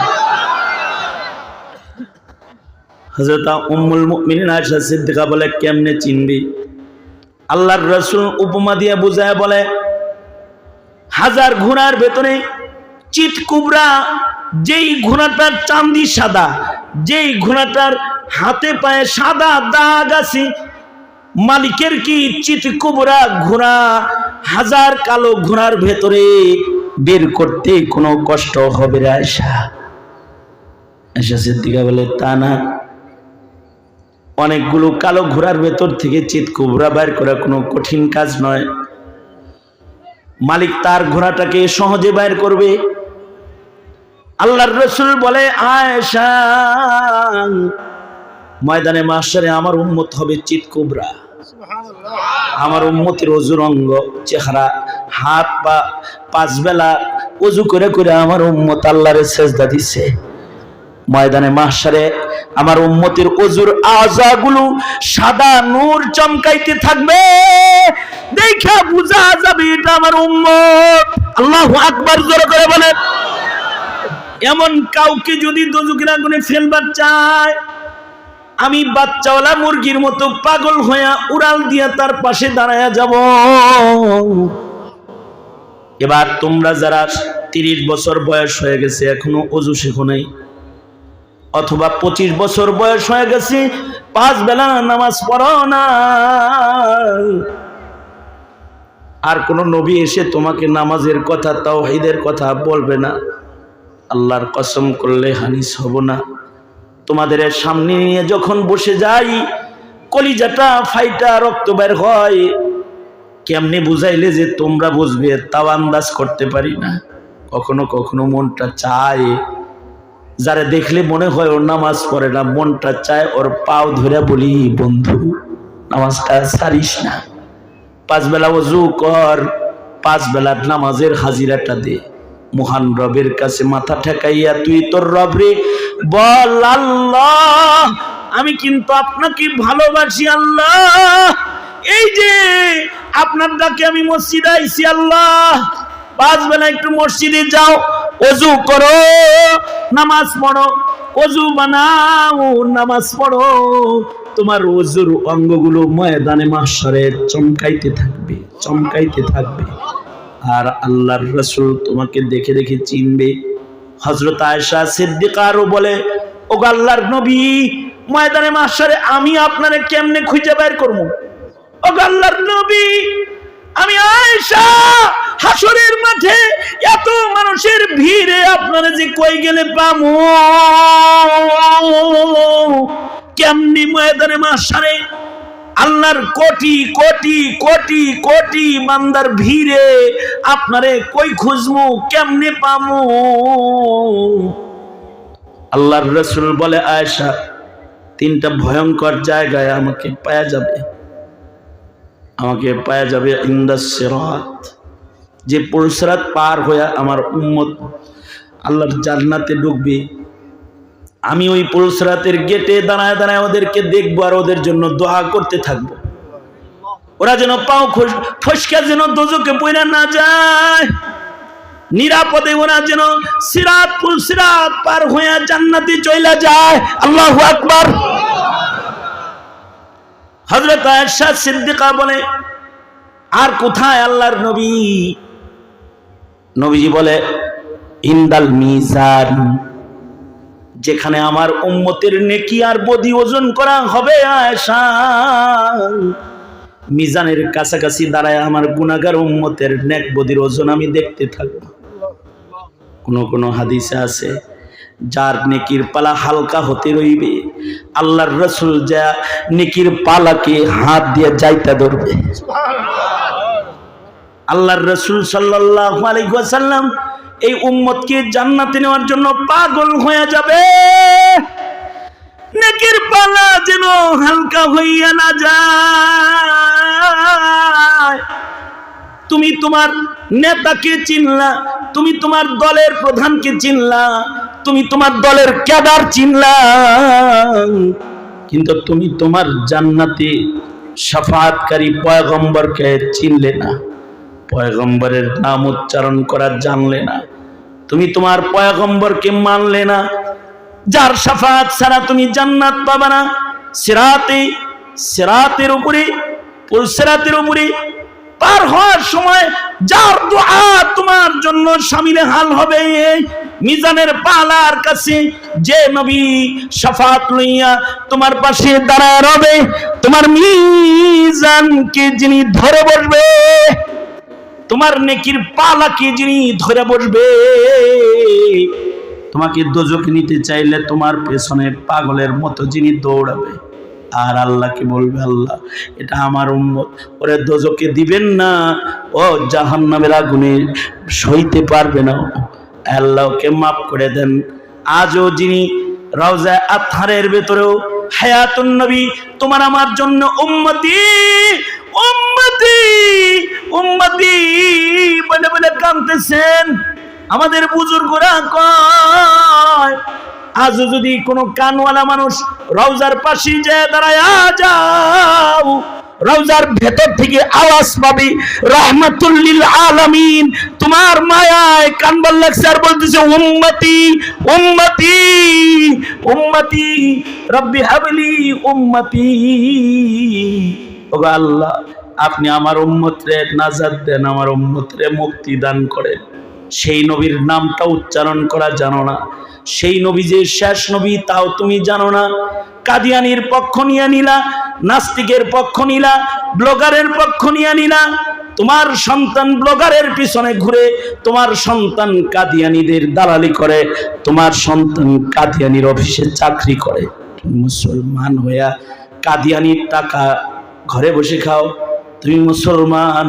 Speaker 1: হযরত উম্মুল মুমিনিন আয়েশা সিদ্দিকা বলে কেমনে চিনবি? আল্লাহর রাসূল উপমা দিয়ে বুঝায় বলে হাজার ঘোড়ার ভেতরে চিত কুবরা, যেই ঘোড়াটার চাঁদি সাদা, যেই ঘোড়াটার হাতে পায়ে সাদা দাগ আছে, মালিকের কি চিত কুবরা ঘোড়া হাজার কালো ঘোড়ার ভেতরে বের করতে কোনো কষ্ট হবে রে আয়েশা? আয়েশা সিদ্দিকা বলে তা না, অনেকগুলো কালো ঘোড়ার ভেতর থেকে চিত কুবরা বের করা কোনো কঠিন কাজ নয়, মালিক তার ঘোড়াটাকে সহজে বের করবে। আল্লাহর রাসূল বলে আয়েশা ময়দানে মাহশারে আমার উম্মত হবে চিত কুবরা। আমার উম্মতের ওযুর অঙ্গ চেহারা হাত পা পাঁচ বেলা ওযু করে করে আমার উম্মত আল্লাহরে সেজদা দিছে। ময়দানে মাহশারে আমার উম্মতের ওযুর আযাগুলো সাদা নূর চমকাইতে থাকবে, দেখা বুঝা যাবে এটা আমার উম্মত। আল্লাহু আকবার, জোরে করে বলেন। এমন কাউকে যদি দোজখের আগুনে ফেলবার চায়, আমি বাচ্চাওয়ালা মুরগির মতো পাগল হইয়া উড়াল দিয়া তার পাশে দাঁড়ায়া যাব। এবার তোমরা যারা 30 বছর বয়স হয়ে গেছে এখনো ওযু শেখো নাই, অথবা 25 বছর বয়স হয়ে গেছে 5 বেলা নামাজ পড়ো না, আর কোন নবী এসে তোমাকে নামাজের কথা তাওহীদের কথা বলবে না, আল্লাহর কসম করলে হানিস হব না। তোমাদের সামনে নিয়ে যখন বসে যাই কলিজাটা ফাইটা রক্ত বের হয়, কেমনে বুঝাইলে যে তোমরা বুঝবে তাও আন্দাজ করতে পারি না। কখনো কখনো মনটা চায়, যারা দেখলে মনে হয় ওর নামাজ পড়ে না, মনটা চায় ওর পাও ধরে বলি, বন্ধু নামাজটা ছাড়িস না, 5 বেলা ওযু কর, 5 বেলার নামাজের হাজিরাটা দে, মহান রবের কাছে মাথা ঠেকাইয়া তুই তোর রবরে বল, আল্লাহ আমি কিন্তু আপনাকে ভালোবাসি আল্লাহ, এই যে আপনার ডাকে আমি মসজিদে আইছি আল্লাহ, 5 বেলা একটু মসজিদে যাও, ওযু করো, নামাজ পড়ো, ওযু বানাও, নামাজ পড়ো, তোমার ওযুর অঙ্গগুলো ময়দানে মাহশরে চমকাইতে থাকবে, চমকাইতে থাকবে, আর আল্লাহর রাসূল তোমাকে দেখে দেখে চিনবে। হযরত আয়েশা সিদ্দিকারও বলে, ও আল্লাহর নবী, ময়দানে মাহশরে আমি আপনারে কেমনে খুঁজে বের করব? ও আল্লাহর নবী, আমি আয়েশা হাসরের মাঠে এত মানুষের ভিড়ে আপনারা যে কই গেলে পামু, কেমনি ময়দানে মাহশরে আল্লাহর কোটি কোটি কোটি কোটি বান্দার ভিড়ে আপনারে কই খুঁজমু, কেমনে পামু? আল্লাহর রাসূল বলে, আয়েশা 3টা ভয়ঙ্কর জায়গায় আমাকে পাওয়া যাবে, আমাকে পাওয়া যাবে। ইনদাস সিরাত, যে পুলসিরাত পার হয়ে আমার উম্মত আল্লাহর জান্নাতে ঢুকবে, আমি ওই পুলসিরাতের গেটে দাঁড়ায় দাঁড়ায় ওদেরকে দেখবো আর ওদের জন্য দোয়া করতে থাকবো, ওরা যেন পাও ফসকা যেন দোজখে পড়ে না যায়, নিরাপদে ওরা যেন সিরাত পুলসিরাত পার হয়ে জান্নাতে চলে যায়। আল্লাহু আকবার। হযরত আয়েশা সিদ্দিকা বলে, আর কোথায় আল্লাহর নবী? নবীজি বলে, ইনদাল মিজান, যেখানে আমার উম্মতের নেকি আর বদি ওজন করা হবে আয়েশা, মিজানের কাছাকাছি দাঁড়ায় আমার গুনাহগার উম্মতের নেক বদির ওজন আমি দেখতে থাকব। কোন কোন হাদিসে আছে, যার নেকির পালা হালকা হতে রইবে আল্লাহর রাসূল যা নেকির পালাকে হাত দিয়ে যাইতে ধরবে। আল্লাহর রাসূল সাল্লাল্লাহু আলাইহি ওয়াসাল্লাম এই উম্মতকে জান্নাতে নেওয়ার জন্য পাগল হয়ে যাবে, নেকির পালা যেন হালকা হইয়া না যায়। তুমি তোমার নেতাকে চিনলা, তুমি তোমার দলের প্রধানকে চিনলা, তুমি তোমার দলের ক্যাডার চিনলা, কিন্তু তুমি তোমার জান্নাতে শাফাআতকারী পয়গম্বরকে চিনলে না, পয়গম্বরের নাম উচ্চারণ করা জানলে না, তুমি তোমার পয়গম্বরকে মানলে না, যার শাফাআত ছাড়া তুমি জান্নাত পাবে না। সিরাতের উপরে পুলসিরাতের উপরে পার হওয়ার সময় যার দোয়া তোমার জন্য শামিলে হাল হবে, মিজানের পালার কাছে যে নবী শাফাআত লইয়া তোমার পাশে দাঁড়ায় রবে, তোমার মিজানকে যিনি ধরে বসবে, তোমার নেকির পালাকে যিনি ধরে বসবে, তোমাকে দোজখে নিতে চাইলে তোমার পেছনে পাগলের মতো যিনি দৌড়াবে, আর আল্লাহকে বলবে, আল্লাহ এটা আমার উম্মত, ওরে দোজখে দিবেন না, ও জাহান্নামের আগুনে সইতে পারবে না, আল্লাহকে মাফ করে দেন। আজও যিনি রওজা আতহারের ভেতরেও হায়াতুন নবী তোমার আমার জন্য উম্মতি উম্মতি উম্মতি বলে বলে কাঁদতেছেন, আমাদের বুজুর্গরা কয়, আজও যদি কোনো কানওয়ালা মানুষ রওজার পাশে যায় দাঁড়ায় যাও, রওজার ভেতর থেকে আওয়াজ পাবে, রাহমাতুল লিল আলামিন তোমার মায়ায় কানবার লাগছে আর বলতেছে, উম্মতি উম্মতি উম্মতি রব্বি হাবলি উম্মতি। ও আল্লাহ, আপনি আমার উম্মতরে নাজাত দেন, আমার উম্মতরে মুক্তি দান করেন। সেই নবীর নামটা উচ্চারণ করা জানো না, সেই নবী যে শেষ নবী তাও তুমি জানো না। কাদিয়ানির পক্ষ নিয়ে নিলা, নাস্তিকের পক্ষ নিলা, ব্লগারের পক্ষ নিয়ে নিলা, তোমার সন্তান ব্লগারের পিছনে ঘুরে, তোমার সন্তান কাদিয়ানীদের দালালি করে, তোমার সন্তান কাদিয়ানীর অফিসে চাকরি করে, মুসলমান হইয়া কাদিয়ানীর টাকা ঘরে বসে খাও। তুমি মুসলমান,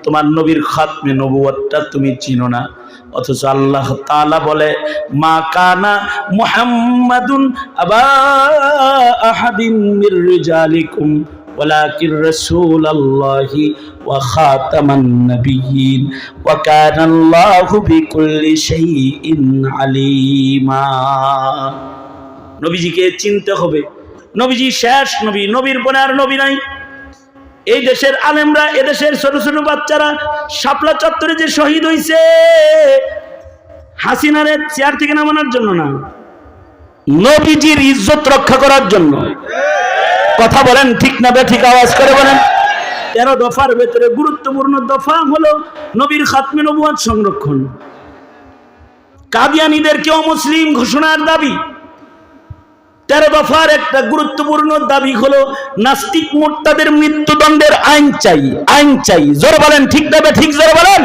Speaker 1: তোমার নবীর খাতমে নবুয়তটা তুমি চিনো না। অথচ আল্লাহ তাআলা বলে, মা কানা মুহাম্মাদুন আবা আহাদিন মির রিজালিকুম ওয়ালাকিন রাসূলুল্লাহি ওয়া খাতামান নাবিয়্যিন ওয়া কানাল্লাহু বিকুল্লি শাইইন আলিমা। নবীজিকে চিনতে হবে। নবীজি শেষ নবী, নবীর পরে আর নবী নাই। এই দেশের আলেমরা, এদেশের ছোট ছোট বাচ্চারা শাপলা চত্বরে যে শহীদ হইছে, হাসিনারে চেয়ার থেকে নামানোর জন্য না, নবীজির ইজ্জত রক্ষা করার জন্য। কথা বলেন ঠিক না বেঠিক? আওয়াজ করে বলেন। 13 দফার ভেতরে গুরুত্বপূর্ণ দফা হলো নবীর খাতমে নবুয়ত সংরক্ষণ। কাদিয়ানীদেরকেও মুসলিম ঘোষণার দাবি। 13 দফার একটা গুরুত্বপূর্ণ দাবি হলো নাস্তিক মুরতাদের মৃত্যুদণ্ডের আইন চাই, আইন চাই। জোরে বলেন ঠিক না ঠিক? জোরে বলেন।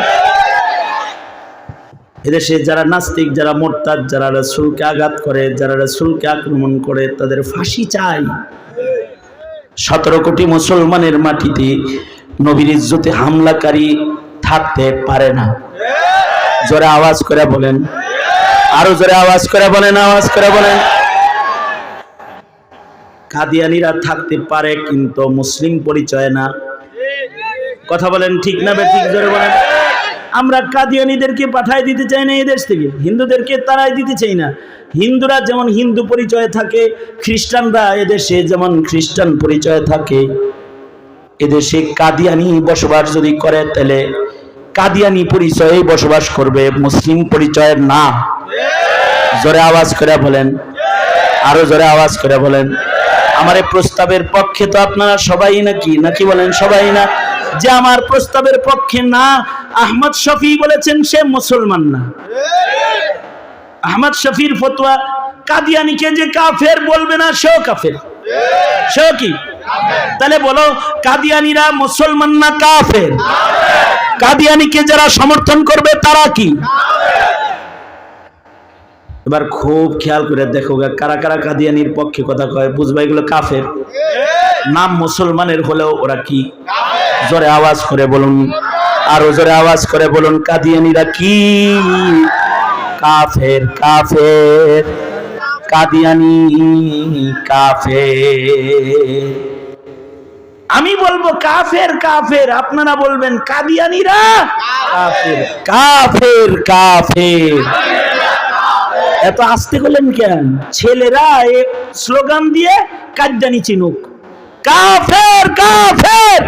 Speaker 1: এদেশে যারা নাস্তিক, যারা মুরতাদ, যারা রাসূলকে আঘাত করে, যারা রাসূলকে আক্রমণ করে, তাদের ফাঁসি চাই। 17 কোটি মুসলমানের মাটিতে নবীর ইজ্জতে হামলাকারী থাকতে পারে না। জোরে আওয়াজ করে বলেন, আরো জোরে আওয়াজ করে বলেন, আওয়াজ করে বলেন। কাদিয়ানীরা থাকতে পারে কিন্তু মুসলিম পরিচয় না। কথা বলেন ঠিক না বেঠিক? জোরে বলেন। আমরা কাদিয়ানীদেরকে পাঠাই দিতে চাই না এদেশ থেকে, হিন্দুদেরকে তারাই দিতে চাই না। হিন্দুরা যেমন হিন্দু পরিচয়ে থাকে, খ্রিস্টানরা এদেশে যেমন খ্রিস্টান পরিচয়ে থাকে। এদেশে কাদিয়ানী বসবাস যদি করে, তাহলে কাদিয়ানী পরিচয়ে বসবাস করবে, মুসলিম পরিচয়ের না। জোরে আওয়াজ করে বলেন, আরো জোরে আওয়াজ করে বলেন। আমার এই প্রস্তাবের পক্ষে তো আপনারা সবাই নাকি? নাকি বলেন সবাই না? যে আমার প্রস্তাবের পক্ষে না, আহমদ শফি বলেছেন সে মুসলমান না। আহমদ শফির ফতোয়া, কাদিয়ানীকে যে কাফের বলবে না সেও কাফের। সেও কি? তাহলে বলো, কাদিয়ানীরা মুসলমান না কাফের? কাদিয়ানীকে যারা সমর্থন করবে তারা কি? এবার খুব খেয়াল করে দেখো কারা কারা কাদিয়ানীর পক্ষে কথা কয়, বুঝবা এগুলো কাফের। নাম মুসলমানের হলেও ওরা কি? জোরে আওয়াজ করে বলুন, আরো জোরে আওয়াজ করে বলুন, কাদিয়ানীরা কি? কাফের। কাফের, কাদিয়ানী কাফের। আমি বলবো কাফের কাফের, আপনারা বলবেন কাদিয়ানীরা কাফের। কাফের কাফের। এত আস্তে করলেন কেন? ছেলেরা এক স্লোগান দিয়ে কাদিয়ানী চিনুক। কাফের কাফের।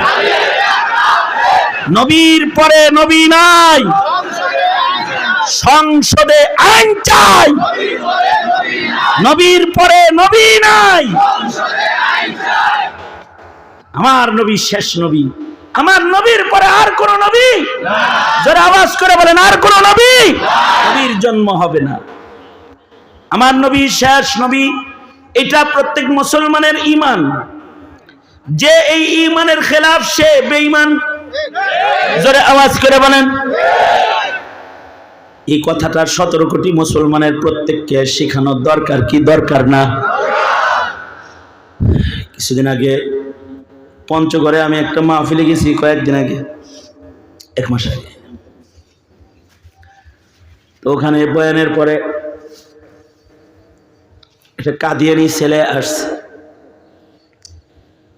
Speaker 1: নবীর পরে নবী নাই, সংসদে আইন চাই। নবীর পরে নবী নাই, আমার নবী শেষ নবী। আমার নবীর পরে আর কোন নবী, যারা আওয়াজ করে বলেন আর কোন নবী, নবীর জন্ম হবে না। আমার নবী শেষ নবী, এটা প্রত্যেক মুসলমানের ঈমান। যে এই ঈমানের খেলাফ সে বেঈমান। জোরে আওয়াজ করে বলেন। এই কথাটা 17 কোটি মুসলমানের প্রত্যেককে শেখানোর দরকার কি দরকার না? কিছুদিন আগে পঞ্চগড়ে আমি একটা মাহফিলে গেছি, কয়েকদিন আগে, 1 মাস আগে। তো ওখানে বয়ানের পরে একটা কাদিয়ানী ছেলে আসছে,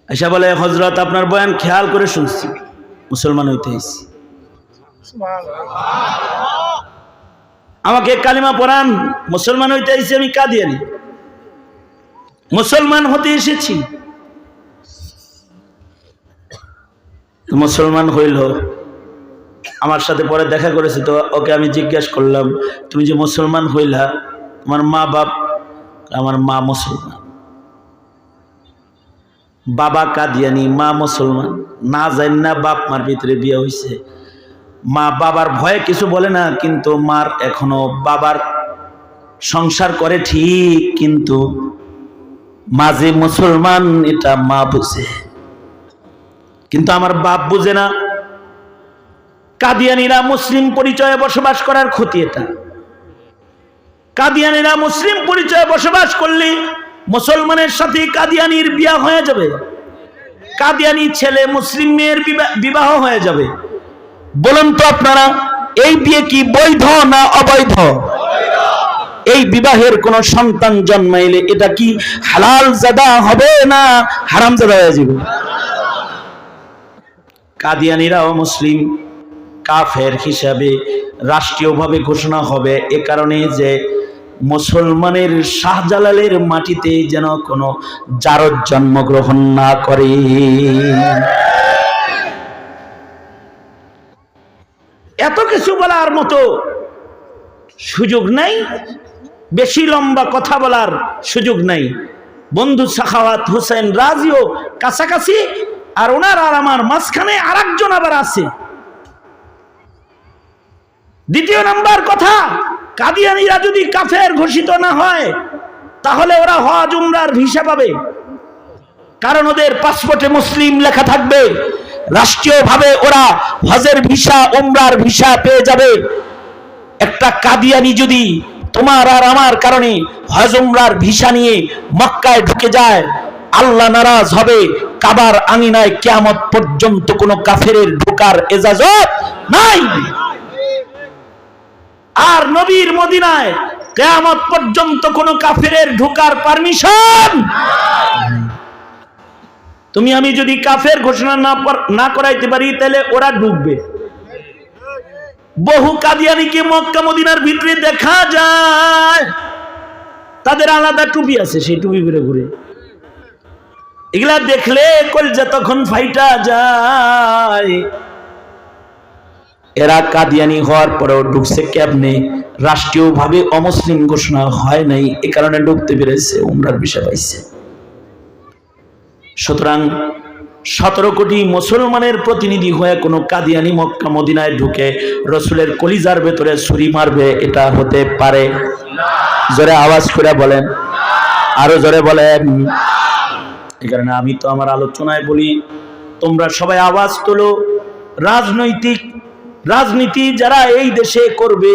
Speaker 1: এসে বলে, হযরত আপনার বয়ান খেয়াল করে শুনছি, মুসলমান হইতে এসেছি, আমাকে কালিমা পড়ান, মুসলমান হইতে এসেছি, আমি কাদিয়ানী, মুসলমান হতে এসেছি। মুসলমান হইল, আমার সাথে পরে দেখা করেছে। তো ওকে আমি জিজ্ঞাসা করলাম, তুমি যে মুসলমান হইলা, তোমার মা বাপ? আমার মা মুসলমান, বাবা কাদিয়ানী, মা মুসলমান। না জানি না বাপ মার ভিতরে বিয়ে হয়েছে, মা বাবার ভয়ে কিছু বলে না, কিন্তু মার এখনো বাবার সংসার করে ঠিক, কিন্তু মাঝে মুসলমান এটা মা বুঝে, কিন্তু আমার বাপ বুঝে না। কাদিয়ানীরা মুসলিম পরিচয়ে বসবাস করার ক্ষতি এটা। কাদিয়ানীরা মুসলিম পরিচয়ে বসবাস করলে মুসলমানের সাথে কাদিয়ানীর বিয়ে হয়ে যাবে, কাদিয়ানী ছেলে মুসলিম মেয়ের বিবাহ হয়ে যাবে। বলুন তো আপনারা, এই বিয়ে কি বৈধ না অবৈধ? এই বিবাহের কোন সন্তান জন্মাইলে এটা কি হালাল জাদা হবে না হারাম জাদা হয়ে যাবে? কাদিয়ানীরাও মুসলিম, কাফের হিসাবে রাষ্ট্রীয়ভাবে ঘোষণা হবে এ কারণে যে মুসলমানের শাহজালালের মাটিতে যেন কোনো জারদ জন্মগ্রহণ না করে। এত কিছু বলার মতো সুযোগ নাই, বেশি লম্বা কথা বলার সুযোগ নাই। বন্ধু সাখাওয়াত হোসেন রাজিও কাছাকাছি, আর ওনার আর আমার মাঝখানে আরেকজন আবার আছে। দ্বিতীয় নাম্বার কথা, কাদিয়ানীরা যদি কাফের ঘোষিত না হয় তাহলে ওরা হজ উমরার ভিসা পাবে, কারণ ওদের পাসপোর্টে মুসলিম লেখা থাকবে। রাষ্ট্রীয়ভাবে ওরা হজের ভিসা উমরার ভিসা পেয়ে যাবে। একটা কাদিয়ানী যদি তোমার আর আমার কারণে হজ উমরার ভিসা নিয়ে মক্কায় ঢুকে যায়, আল্লাহ নারাজ হবে। কাবার আঙিনায় কিয়ামত পর্যন্ত কোনো কাফেরের ঢোকার ইজাজত নাই। আর নবীর মদিনায় কিয়ামত পর্যন্ত কোনো কাফেরের ঢোকার পারমিশন। তুমি আমি যদি কাফের ঘোষণা না করাইতে পারি তাহলে ওরা ঢুকবে। বহু কাদিয়ানীকে মক্কা মদিনার ভিতরে দেখা যায়, তাদের আলাদা টুপি আছে, সেই টুপি পরে ঘুরে। এগুলা দেখলে কলজা তখন ফাইটা যায়। এরা কাদিয়ানী হওয়ার পরেও ঢুকছে কেমনে? রাষ্ট্রীয়ভাবে অমুসলিম ঘোষণা হয় নাই, এ কারণে ঢুকতে পেরেছে, উমরার বিষয় পাইছে। সুতরাং 17 কোটি মুসলমানের প্রতিনিধি হয়ে কোনো কাদিয়ানী মক্কা মদিনায় ঢুকে রসুলের কলিজার ভেতরে ছুরি মারবে, এটা হতে পারে না। জোরে আওয়াজ করে বলেন, আরো জোরে বলেন। এই কারণে আমি তো আমার আলোচনায় বলি, তোমরা সবাই আওয়াজ তোলো। রাজনীতি যারা এই দেশে করবে,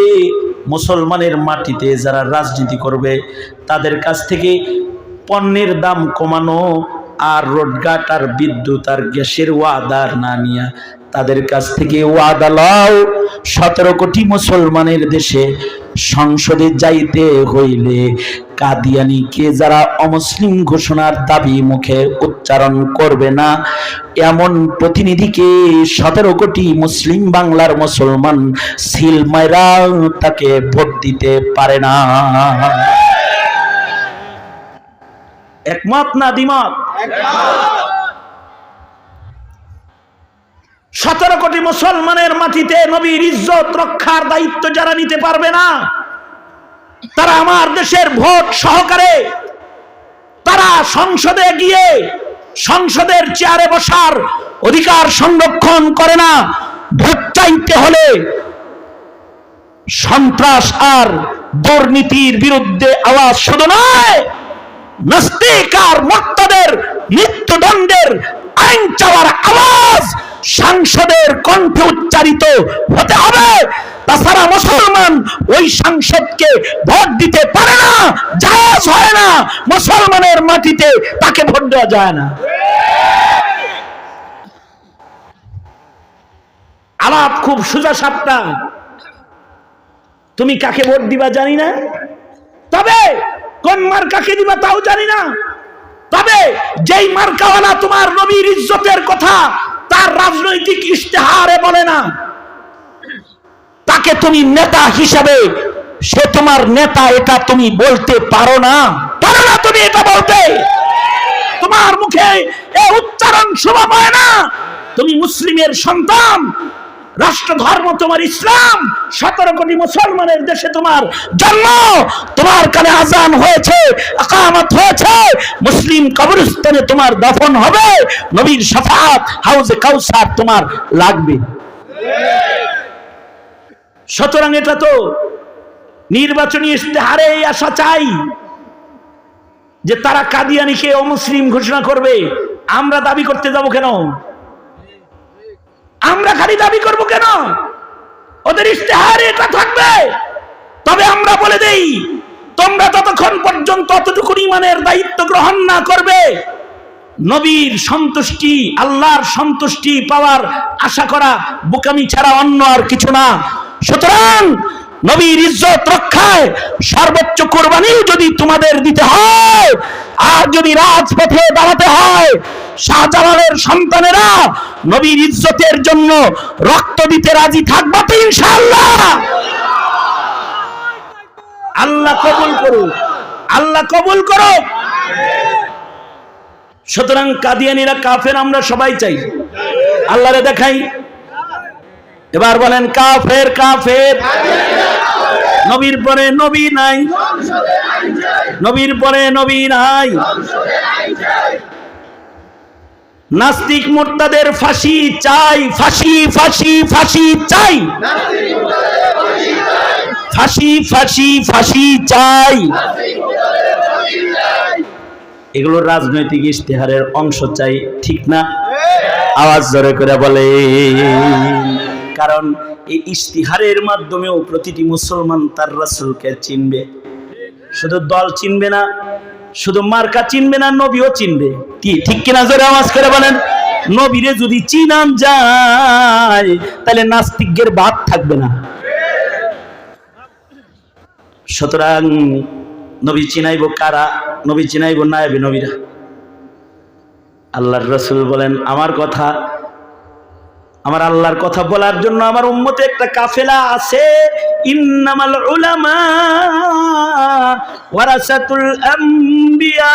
Speaker 1: মুসলমানের মাটিতে যারা রাজনীতি করবে, তাদের কাছ থেকে পণ্যের দাম কমানো আর রোডঘাট আর বিদ্যুৎ আর গ্যাসের ওয়াদার না নিয়া তাদের কাছ থেকে ওয়াদা লও। 17 কোটি মুসলমানের দেশে সংসদে যাইতে হইলে কাদিয়ানীকে যারা অমুসলিম ঘোষণার দাবি মুখে উচ্চারণ করবে না, এমন প্রতিনিধিকে 17 কোটি মুসলিম বাংলার মুসলমান সিল মাইরা তাকে ভোট দিতে পারে না। একমত না দ্বিমত? 17 কোটি মুসলমানের মাটিতে নবীর ইজ্জত রক্ষার দায়িত্ব যারা নিতে পারবে না, তারা আমার দেশের ভোট সহকারে তারা সংসদে গিয়ে সংসদের চেয়ারে বসার অধিকার সংরক্ষণ করে না। ভোট চাইতে হলে সন্ত্রাস আর দুর্নীতির বিরুদ্ধে আওয়াজ শুধু নয়, নাস্তিক আর মুক্তদের মৃত্যুদণ্ডের আইন চাওয়ার আওয়াজ সংসদের কণ্ঠে উচ্চারিত হতে হবে। তাছাড়া মুসলমান ওই সংসদকে ভোট দিতে পারে না, জায়েজ হয় না। মুসলমানের মাটিতে তাকে ভোট দেওয়া যায় না। আলাপ খুব সোজা সাপটা। তুমি কাকে ভোট দিবা জানি না, তবে কোন মার্কাকে দিবা তাও জানি না। তবে যেই মার্কাওয়ালা তোমার নবীর ইজ্জতের কথা তার রাজনৈতিক ইশতেহারে বলে না, তাকে তুমি নেতা হিসাবে, সে তোমার নেতা এটা তুমি বলতে পারো না তুমি এটা বলতে, তোমার মুখে এ উচ্চারণ শোভা পায় না। তুমি মুসলিমের সন্তান, রাষ্ট্র ধর্ম তোমার ইসলাম, 17 কোটি মুসলমানের দেশে তোমার জন্ম, তোমার কানে আজান হয়েছে, ইকামত হয়েছে, মুসলিম কবরস্থানে তোমার দাফন হবে, নবীর শাফাত হাউজে কাউসার তোমার লাগবে। সুতরাং এটা তো নির্বাচনী ইশতেহারে আশা চাই যে তারা কাদিয়ানীকে অমুসলিম ঘোষণা করবে। আমরা দাবি করতে যাব কেন? আমরা খালি দাবি করব কেন? ওদের ইশতেহারে এটা থাকবে। তবে আমরা বলে দেই, তোমরা ততক্ষণ পর্যন্ত অতটুকু ঈমানের দায়িত্ব গ্রহণ না করবে, নবীর সন্তুষ্টি, আল্লাহর সন্তুষ্টি পাওয়ার আশা করা বোকামি ছাড়া অন্য আর কিছু না। সুতরাং নবীর ইজ্জত রক্ষায় সর্বোচ্চ কোরবানি যদি তোমাদের দিতে হয়, আর যদি রাজপথে দাঁড়াতে হয়, শাহজালালের সন্তানেরা নবীর ইজ্জতের জন্য রক্ত দিতে রাজি থাকবে তো ইনশাআল্লাহ। আল্লাহ কবুল করুক, আল্লাহ কবুল করুক। সুতরাং কাদিয়ানীরা কাফের আমরা সবাই চাই, আল্লাহরে দেখাই। এবার বলেন কাফের কাফের। নবীর পরে নবী নাই, নবীর পরে নবী নাই। নাস্তিক মুরতাদের ফাঁসি চাই, ফাঁসি ফাঁসি ফাঁসি চাই, ফাঁসি ফাঁসি ফাঁসি চাই। এগুলো রাজনৈতিক ইশতেহারের অংশ চাই, ঠিক না? আওয়াজ জোরে করে বলে। কারণ এই ইশতেহারের মাধ্যমেও প্রতিটি মুসলমান তার রাসূলকে চিনবে। শুধু দল চিনবে না, শুধু মার্কা চিনবে না, নবীও চিনবে। কি ঠিক কিনা? জোরে আওয়াজ করে বলেন। নবীরে যদি চিনান যায় তাহলে নাস্তিকদের বাদ থাকবে না। সুতরাং নবী চিনাইব কারা? নবী চিনাইব নায়েবে নবীরা। আল্লাহর রাসূল বলেন, আমার কথা, আমার আল্লাহর কথা বলার জন্য আমার উম্মতে একটা কাফেলা আছে। ইন্নামাল উলামা ওয়ারাসাতুল আম্বিয়া।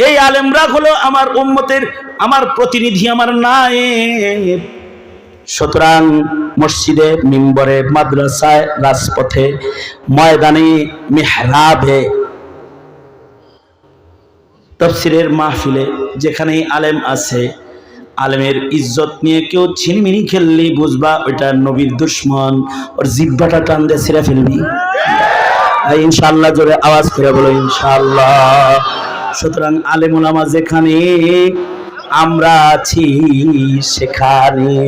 Speaker 1: এই আলেমরা হলো আমার উম্মতের, আমার প্রতিনিধি, আমার নায়েব। সুতরাং মসজিদে, মিম্বরে, মাদ্রাসায়, রাজপথে, ময়দানে, মিহরাবে, তাফসীরের মাহফিলে যেখানে আলেম আছে, আলেমের ইজ্জত নিয়ে কেউ ছিনিমিনি খেললি বুঝবা ওইটা নবীর দুশমন, ওর জিহ্বাটা টান দিয়ে ছিঁড়ে ফেলবি। ইনশাআল্লাহ জোরে আওয়াজ করে বলো ইনশাআল্লাহ। সুতরাং আলেম ওলামা যেখানে, আমরা আছি সেখানে।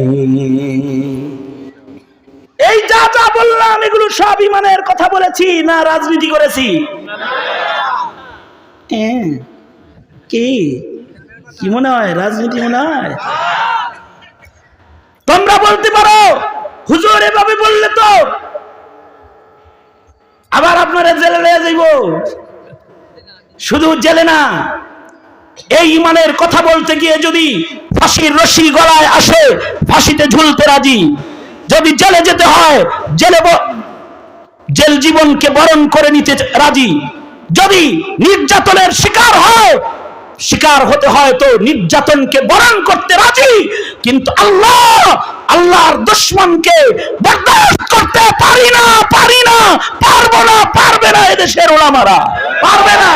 Speaker 1: এই যা যা বললাম এগুলো সব ঈমানের কথা বলেছি না রাজনীতি করেছি? কি কি মনে হয়? রাজনীতি মনে হয়? তোমরা বলতে পারো হুজুর এভাবে বললে তো আবার আপনারা জেলে নিয়ে যাইব। শুধু জেলে না, এই ঈমানের কথা বলতে গিয়ে যদি ফাঁসির রশি গলায় আসে, ফাঁসিতে ঝুলতে রাজি। যদি জেলে যেতে হয়, জেল জীবনকে বরণ করে নিতে রাজি। যদি নির্যাতনের শিকার হয়, শিকার হতে হয় তো নির্যাতনকে বরণ করতে রাজি। কিন্তু আল্লাহর দুশমনকে বরদাস্ত করতে পারি না, পারি না, পারবো না, পারবে না এদেশের উলামারা, পারবে না।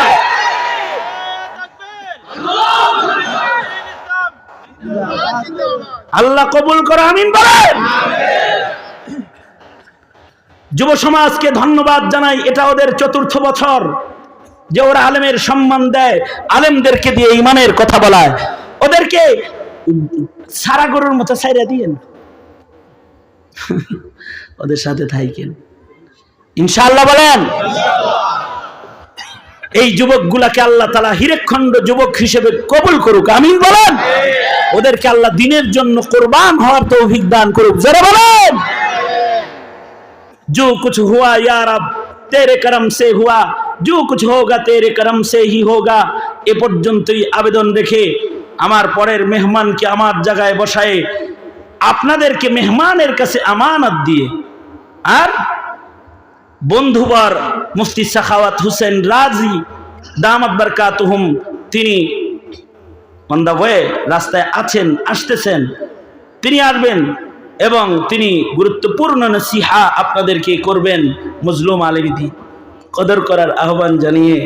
Speaker 1: আল্লাহ কবুল করে, আমিন বলেন। যুব সমাজকে ধন্যবাদ জানাই, এটা ওদের চতুর্থ বছর যে ওরা আলেমের সম্মান দেয়, আলেমদেরকে দিয়ে ঈমানের কথা বলায়। ওদেরকে সারা গরুর মতো ছাইরা দিয়েন, ওদের সাথে থাকেন ইনশাআল্লাহ বলেন। এই যুবকগুলাকে আল্লাহ তাআলা হিরেখণ্ড যুবক হিসেবে কবুল করুক, আমিন বলেন। ওদেরকে আল্লাহ দ্বীনের জন্য কুরবান হওয়ার তৌফিক দান করুক, জোরে বলেন। जो कुछ हुआ या रब तेरे करम से हुआ, जो कुछ होगा तेरे करम से ही होगा। এ পর্যন্তই আবেদন রেখে আমার পরের মেহমানকে আমার জায়গায় বসায় আপনাদেরকে মেহমানের কাছে আমানত দিয়ে, আর বন্ধুবর মুফতি সাখাওয়াত হোসেন রাজি দামাত বারকাতুহুম, তিনি অন দা ওয়ে, রাস্তায় আছেন, আসতেছেন, তিনি আসবেন এবং তিনি গুরুত্বপূর্ণ নসিহা আপনাদেরকে করবেন। মজলুম আলেমীদি কদর করার আহ্বান জানিয়ে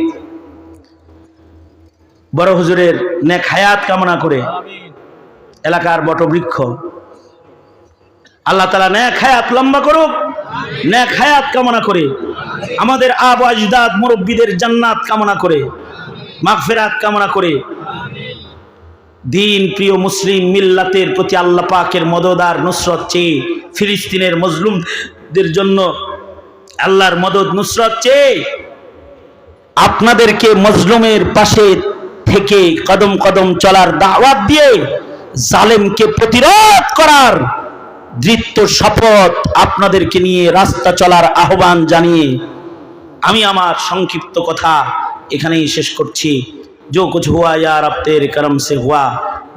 Speaker 1: বড় হুজুরের নেক হায়াত কামনা করে, এলাকার বটবৃক্ষ আল্লাহ তাআলা নেক হায়াত লম্বা করুক, নেক হায়াত কামনা করে, আমাদের আবু আজদাদ মুরব্বীদের জান্নাত কামনা করে, মাগফিরাত কামনা করে, দিন প্রিয় মুসলিম মিল্লাতের প্রতি আল্লাহ পাকের মদদ আর নুসরত চেয়ে, ফিলিস্তিনের মজলুমদের জন্য আল্লাহর মদদ নুসরত চেয়ে আপনাদেরকে মজলুমের পাশে থেকে কদম কদম চলার দাওয়াত দিয়ে জালেমকে প্রতিরোধ করার দৃঢ় শপথ আপনাদেরকে নিয়ে রাস্তা চলার আহ্বান জানিয়ে আমি আমার সংক্ষিপ্ত কথা এখানেই শেষ করছি। जो कुछ हुआ या रब तेरे करम से हुआ,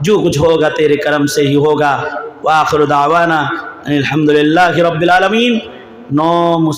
Speaker 1: जो कुछ होगा तेरे करम से ही होगा। व आखिर दावाना अल्हम्दुलिल्लाहि रब्बिल आलमीन। 9